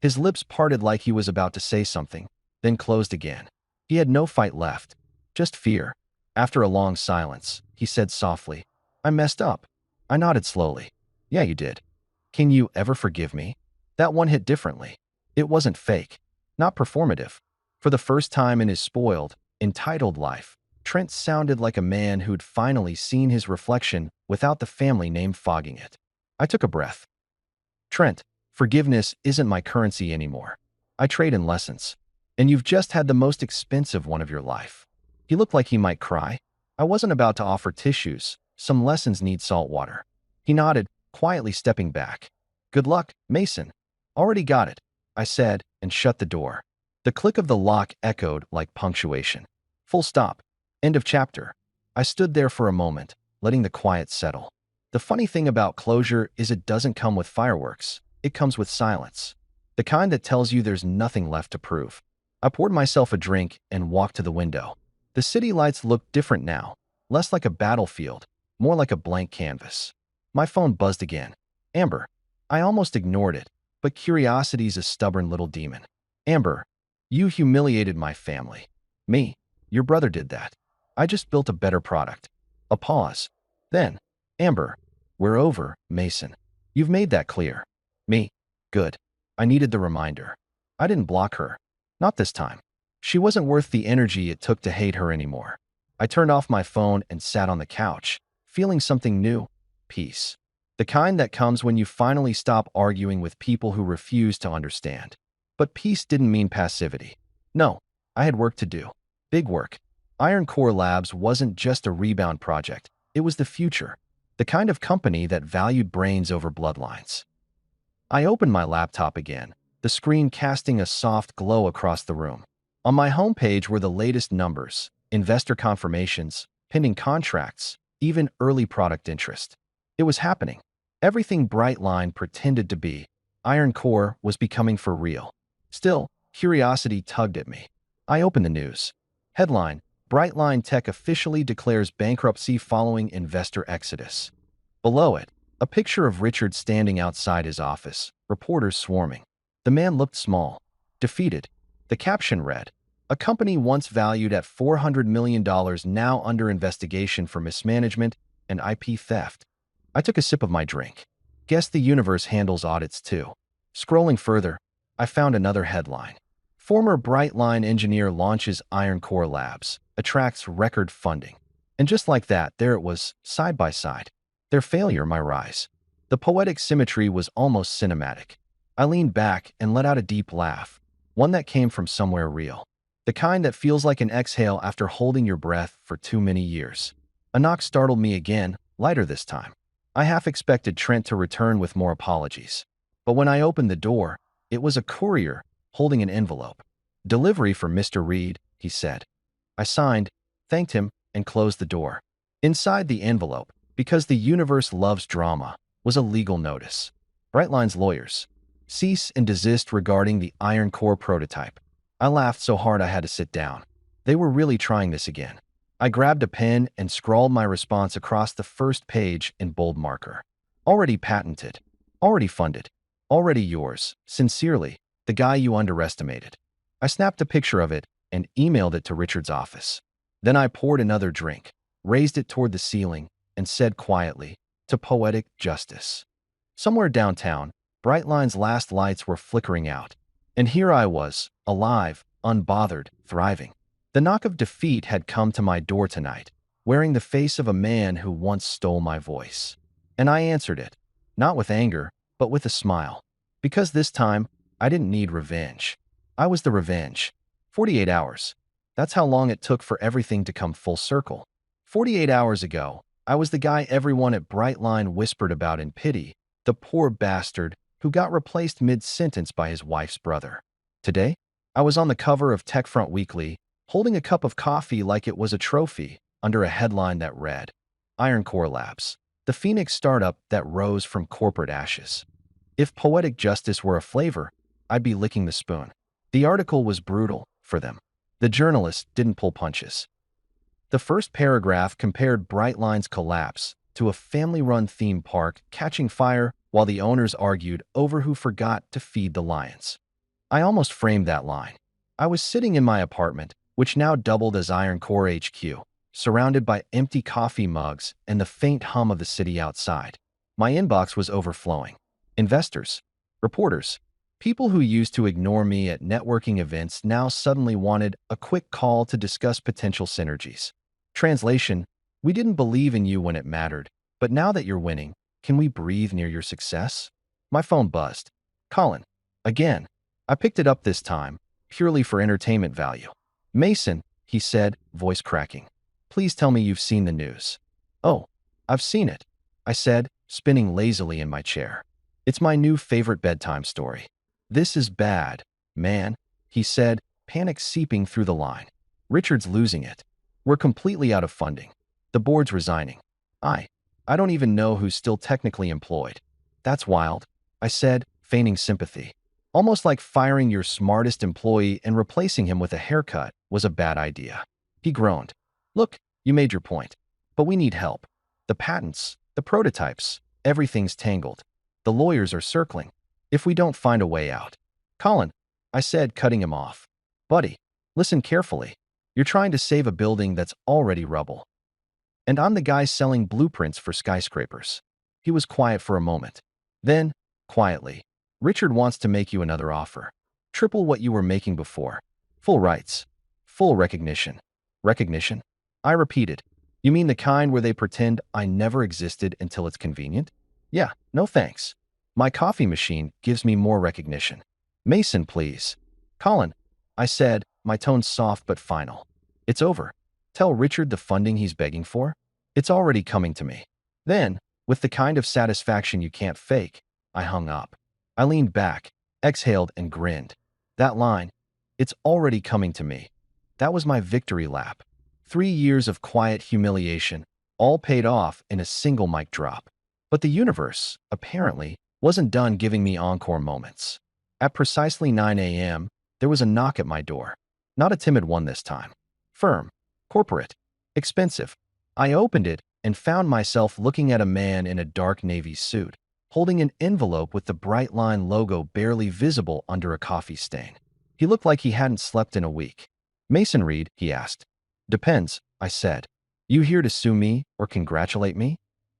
His lips parted like he was about to say something, then closed again. He had no fight left, just fear. After a long silence, he said softly, "I messed up." I nodded slowly. "Yeah, you did. Can you ever forgive me?" That one hit differently. It wasn't fake, not performative. For the first time in his spoiled, entitled life, Trent sounded like a man who'd finally seen his reflection without the family name fogging it. I took a breath. "Trent, forgiveness isn't my currency anymore. I trade in lessons. And you've just had the most expensive one of your life." He looked like he might cry. I wasn't about to offer tissues. Some lessons need salt water. He nodded, quietly stepping back. Good luck, Mason. Already got it, I said, and shut the door. The click of the lock echoed like punctuation. Full stop. End of chapter. I stood there for a moment, letting the quiet settle. The funny thing about closure is it doesn't come with fireworks. It comes with silence. The kind that tells you there's nothing left to prove. I poured myself a drink and walked to the window. The city lights looked different now, less like a battlefield, more like a blank canvas. My phone buzzed again. Amber. I almost ignored it, but curiosity's a stubborn little demon. Amber, you humiliated my family. Me. Your brother did that. I just built a better product. A pause. Then, Amber, we're over, Mason. You've made that clear. Me. Good. I needed the reminder. I didn't block her. Not this time. She wasn't worth the energy it took to hate her anymore. I turned off my phone and sat on the couch, feeling something new. Peace. The kind that comes when you finally stop arguing with people who refuse to understand. But peace didn't mean passivity. No, I had work to do. Big work. Iron Core Labs wasn't just a rebound project. It was the future. The kind of company that valued brains over bloodlines. I opened my laptop again, the screen casting a soft glow across the room. On my homepage were the latest numbers, investor confirmations, pending contracts, even early product interest. It was happening. Everything Brightline pretended to be, Iron Core was becoming for real. Still, curiosity tugged at me. I opened the news. Headline: Brightline Tech officially declares bankruptcy following investor exodus. Below it, a picture of Richard standing outside his office, reporters swarming. The man looked small, defeated. The caption read, "A company once valued at $400 million now under investigation for mismanagement and IP theft." I took a sip of my drink. Guess the universe handles audits too. Scrolling further, I found another headline. Former Brightline engineer launches Iron Core Labs, attracts record funding. And just like that, there it was, side by side. Their failure, my rise. The poetic symmetry was almost cinematic. I leaned back and let out a deep laugh, one that came from somewhere real. The kind that feels like an exhale after holding your breath for too many years. A knock startled me again, lighter this time. I half expected Trent to return with more apologies. But when I opened the door, it was a courier holding an envelope. "Delivery for Mr. Reed," he said. I signed, thanked him, and closed the door. Inside the envelope, because the universe loves drama, was a legal notice. Brightline's lawyers. Cease and desist regarding the Iron Core prototype. I laughed so hard I had to sit down. They were really trying this again. I grabbed a pen and scrawled my response across the first page in bold marker. Already patented. Already funded. Already yours. Sincerely, the guy you underestimated. I snapped a picture of it and emailed it to Richard's office. Then I poured another drink, raised it toward the ceiling, and said quietly, "To poetic justice." Somewhere downtown, Brightline's last lights were flickering out. And here I was, alive, unbothered, thriving. The knock of defeat had come to my door tonight, wearing the face of a man who once stole my voice. And I answered it, not with anger, but with a smile. Because this time, I didn't need revenge. I was the revenge. 48 hours. That's how long it took for everything to come full circle. 48 hours ago, I was the guy everyone at Brightline whispered about in pity, the poor bastard who got replaced mid-sentence by his wife's brother. Today, I was on the cover of TechFront Weekly, holding a cup of coffee like it was a trophy, under a headline that read, "Iron Core Labs, the Phoenix startup that rose from corporate ashes." If poetic justice were a flavor, I'd be licking the spoon. The article was brutal for them. The journalist didn't pull punches. The first paragraph compared Brightline's collapse to a family-run theme park catching fire while the owners argued over who forgot to feed the lions. I almost framed that line. I was sitting in my apartment, which now doubled as Iron Core HQ, surrounded by empty coffee mugs and the faint hum of the city outside. My inbox was overflowing. Investors, reporters, people who used to ignore me at networking events now suddenly wanted a quick call to discuss potential synergies. Translation: we didn't believe in you when it mattered, but now that you're winning, can we breathe near your success? My phone buzzed. Colin. Again. I picked it up this time, purely for entertainment value. "Mason, he said, voice cracking. Please tell me you've seen the news. Oh, I've seen it, I said, spinning lazily in my chair. It's my new favorite bedtime story. This is bad, man, he said, panic seeping through the line. Richard's losing it. We're completely out of funding. The board's resigning. I don't even know who's still technically employed. That's wild, I said, feigning sympathy. Almost like firing your smartest employee and replacing him with a haircut was a bad idea. He groaned. Look, you made your point. But we need help. The patents, the prototypes, everything's tangled. The lawyers are circling. If we don't find a way out. Colin, I said, cutting him off. Buddy, listen carefully. You're trying to save a building that's already rubble. And I'm the guy selling blueprints for skyscrapers. He was quiet for a moment. Then, quietly, Richard wants to make you another offer. Triple what you were making before. Full rights. Full recognition. Recognition? I repeated. You mean the kind where they pretend I never existed until it's convenient? Yeah, no thanks. My coffee machine gives me more recognition. Mason, please. Colin, I said, my tone soft but final. It's over. Tell Richard the funding he's begging for? It's already coming to me. Then, with the kind of satisfaction you can't fake, I hung up. I leaned back, exhaled, and grinned. That line, it's already coming to me. That was my victory lap. 3 years of quiet humiliation, all paid off in a single mic drop. But the universe, apparently, wasn't done giving me encore moments. At precisely 9 a.m., there was a knock at my door. Not a timid one this time. Firm. Corporate. Expensive. I opened it and found myself looking at a man in a dark navy suit, holding an envelope with the Brightline logo barely visible under a coffee stain. He looked like he hadn't slept in a week. Mason Reed, he asked. Depends, I said. You here to sue me or congratulate me?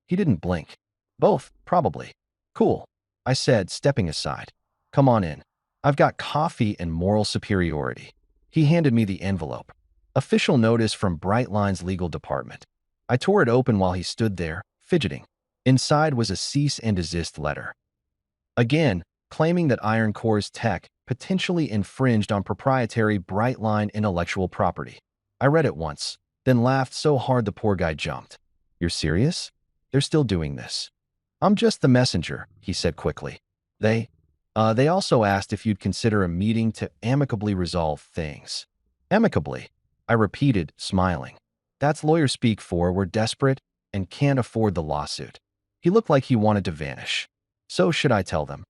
He didn't blink. Both, probably. Cool, I said, stepping aside. Come on in. I've got coffee and moral superiority. He handed me the envelope. Official notice from Brightline's legal department. I tore it open while he stood there, fidgeting. Inside was a cease and desist letter. Again, claiming that Iron Core's tech potentially infringed on proprietary Brightline intellectual property. I read it once, then laughed so hard the poor guy jumped. You're serious? They're still doing this. I'm just the messenger, he said quickly. They also asked if you'd consider a meeting to amicably resolve things. Amicably, I repeated, smiling. That's lawyer speak for we're desperate and can't afford the lawsuit. He looked like he wanted to vanish. So should I tell them?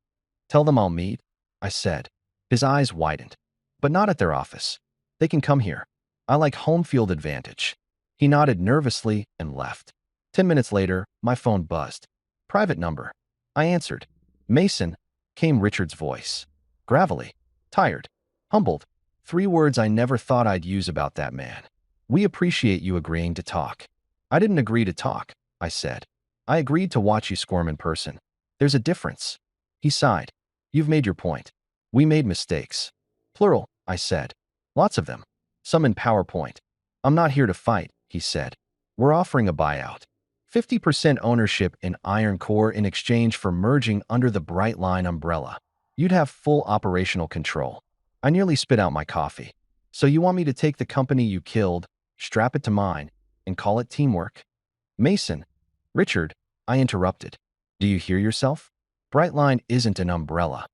Tell them I'll meet? I said. His eyes widened. But not at their office. They can come here. I like home field advantage. He nodded nervously and left. 10 minutes later, my phone buzzed. Private number. I answered. Mason, came Richard's voice. Gravelly. Tired. Humbled. 3 words I never thought I'd use about that man. We appreciate you agreeing to talk. I didn't agree to talk, I said. I agreed to watch you squirm in person. There's a difference. He sighed. You've made your point. We made mistakes. Plural, I said. Lots of them. Some in PowerPoint. I'm not here to fight, he said. We're offering a buyout. 50% ownership in Iron Core in exchange for merging under the Brightline umbrella. You'd have full operational control. I nearly spit out my coffee. So you want me to take the company you killed, strap it to mine, and call it teamwork? Mason. Richard, I interrupted. Do you hear yourself? Brightline isn't an umbrella.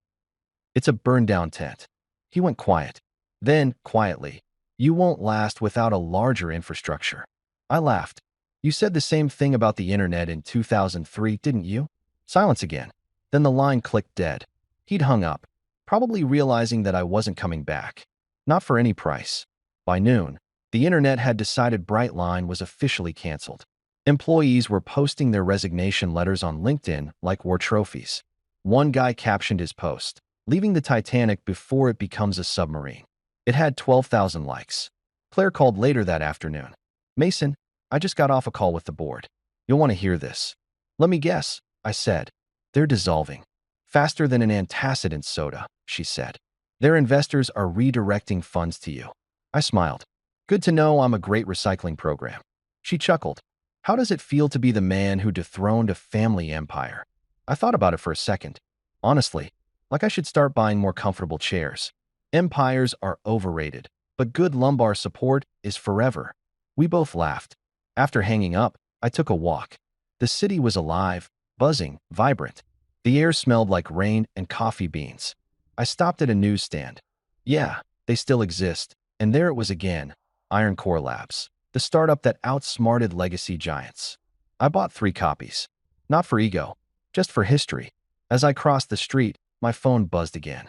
It's a burned-down tent. He went quiet. Then, quietly, you won't last without a larger infrastructure. I laughed. You said the same thing about the internet in 2003, didn't you? Silence again. Then the line clicked dead. He'd hung up, probably realizing that I wasn't coming back. Not for any price. By noon, the internet had decided Brightline was officially canceled. Employees were posting their resignation letters on LinkedIn like war trophies. One guy captioned his post, leaving the Titanic before it becomes a submarine. It had 12,000 likes. Claire called later that afternoon. Mason, I just got off a call with the board. You'll want to hear this. Let me guess, I said. They're dissolving. Faster than an antacid soda, she said. Their investors are redirecting funds to you. I smiled. Good to know I'm a great recycling program. She chuckled. How does it feel to be the man who dethroned a family empire? I thought about it for a second. Honestly, like I should start buying more comfortable chairs. Empires are overrated. but good lumbar support is forever. We both laughed. After hanging up, I took a walk. The city was alive, buzzing, vibrant. The air smelled like rain and coffee beans. I stopped at a newsstand. Yeah, they still exist. And there it was again, Iron Core Labs, the startup that outsmarted legacy giants. I bought 3 copies. Not for ego, just for history. As I crossed the street, my phone buzzed again.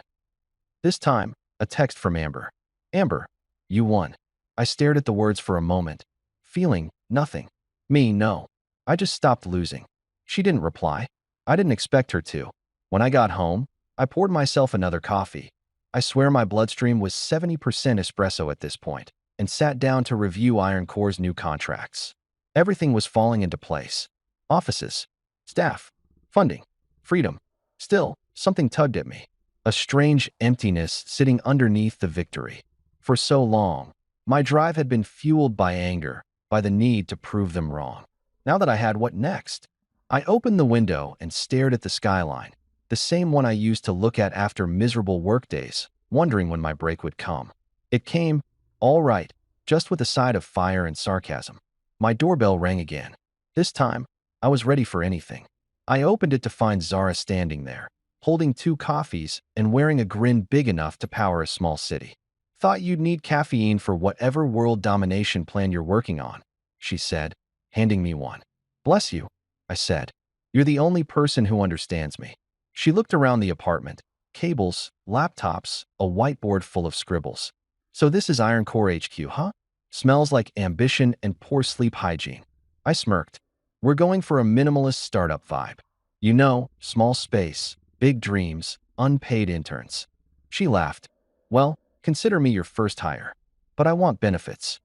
This time, a text from Amber. Amber, you won. I stared at the words for a moment, feeling nothing. Me, no. I just stopped losing. She didn't reply. I didn't expect her to. When I got home, I poured myself another coffee. I swear my bloodstream was 70% espresso at this point, and sat down to review Iron Core's new contracts. Everything was falling into place. Offices, staff, funding, freedom. Still, something tugged at me. A strange emptiness sitting underneath the victory. For so long, my drive had been fueled by anger, by the need to prove them wrong. Now that I had what next? I opened the window and stared at the skyline, the same one I used to look at after miserable workdays, wondering when my break would come. It came, all right, just with a side of fire and sarcasm. My doorbell rang again. This time, I was ready for anything. I opened it to find Zara standing there, holding 2 coffees and wearing a grin big enough to power a small city. Thought you'd need caffeine for whatever world domination plan you're working on, she said, handing me one. Bless you, I said. You're the only person who understands me. She looked around the apartment. Cables, laptops, a whiteboard full of scribbles. So this is Iron Core HQ, huh? Smells like ambition and poor sleep hygiene. I smirked. We're going for a minimalist startup vibe. You know, small space, big dreams, unpaid interns. She laughed. Well, consider me your first hire. But I want benefits.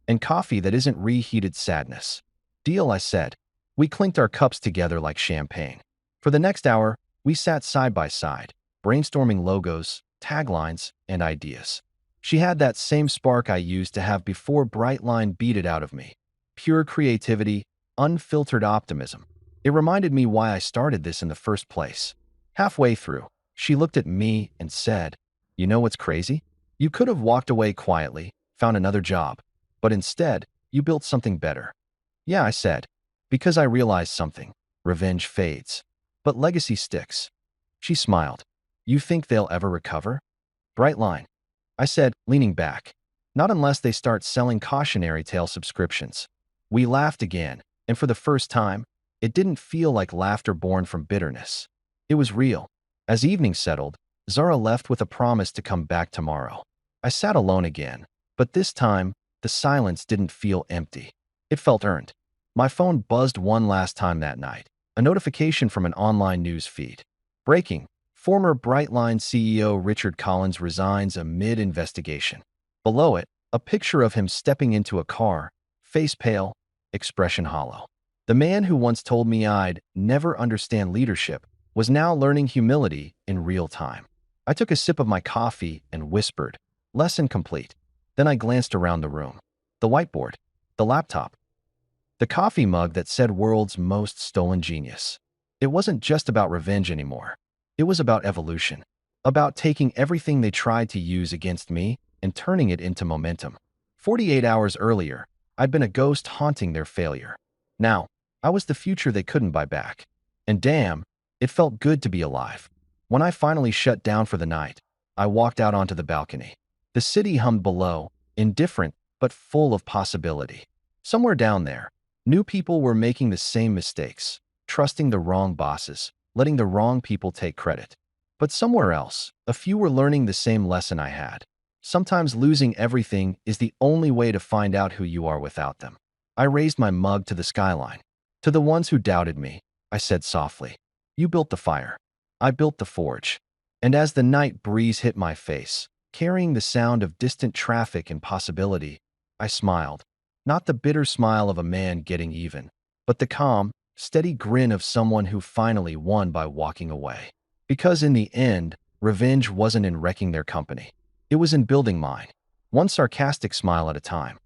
And coffee that isn't reheated sadness. Deal, I said. We clinked our cups together like champagne. For the next hour, we sat side by side, brainstorming logos, taglines, and ideas. She had that same spark I used to have before Brightline beat it out of me. Pure creativity, unfiltered optimism. It reminded me why I started this in the first place. Halfway through, she looked at me and said, You know what's crazy? You could have walked away quietly, found another job, but instead, you built something better. Yeah, I said, because I realized something. Revenge fades, but legacy sticks. She smiled. You think they'll ever recover? Brightline, I said, leaning back. Not unless they start selling cautionary tale subscriptions. We laughed again, and for the first time, it didn't feel like laughter born from bitterness. It was real. As evening settled, Zara left with a promise to come back tomorrow. I sat alone again, but this time, the silence didn't feel empty. It felt earned. My phone buzzed one last time that night, a notification from an online news feed. Breaking. Former Brightline CEO Richard Collins resigns amid investigation. Below it, a picture of him stepping into a car, face pale, expression hollow. The man who once told me I'd never understand leadership was now learning humility in real time. I took a sip of my coffee and whispered, Lesson complete. Then I glanced around the room. The whiteboard, the laptop, the coffee mug that said world's most stolen genius. It wasn't just about revenge anymore. It was about evolution. About taking everything they tried to use against me and turning it into momentum. 48 hours earlier, I'd been a ghost haunting their failure. Now, I was the future they couldn't buy back. And damn, it felt good to be alive. When I finally shut down for the night, I walked out onto the balcony. The city hummed below, indifferent but full of possibility. Somewhere down there, new people were making the same mistakes, trusting the wrong bosses, letting the wrong people take credit. But somewhere else, a few were learning the same lesson I had. Sometimes losing everything is the only way to find out who you are without them. I raised my mug to the skyline. To the ones who doubted me, I said softly, You built the fire. I built the forge. And as the night breeze hit my face, carrying the sound of distant traffic and possibility, I smiled. Not the bitter smile of a man getting even, but the calm, steady grin of someone who finally won by walking away. Because in the end, revenge wasn't in wrecking their company. It was in building mine. One sarcastic smile at a time.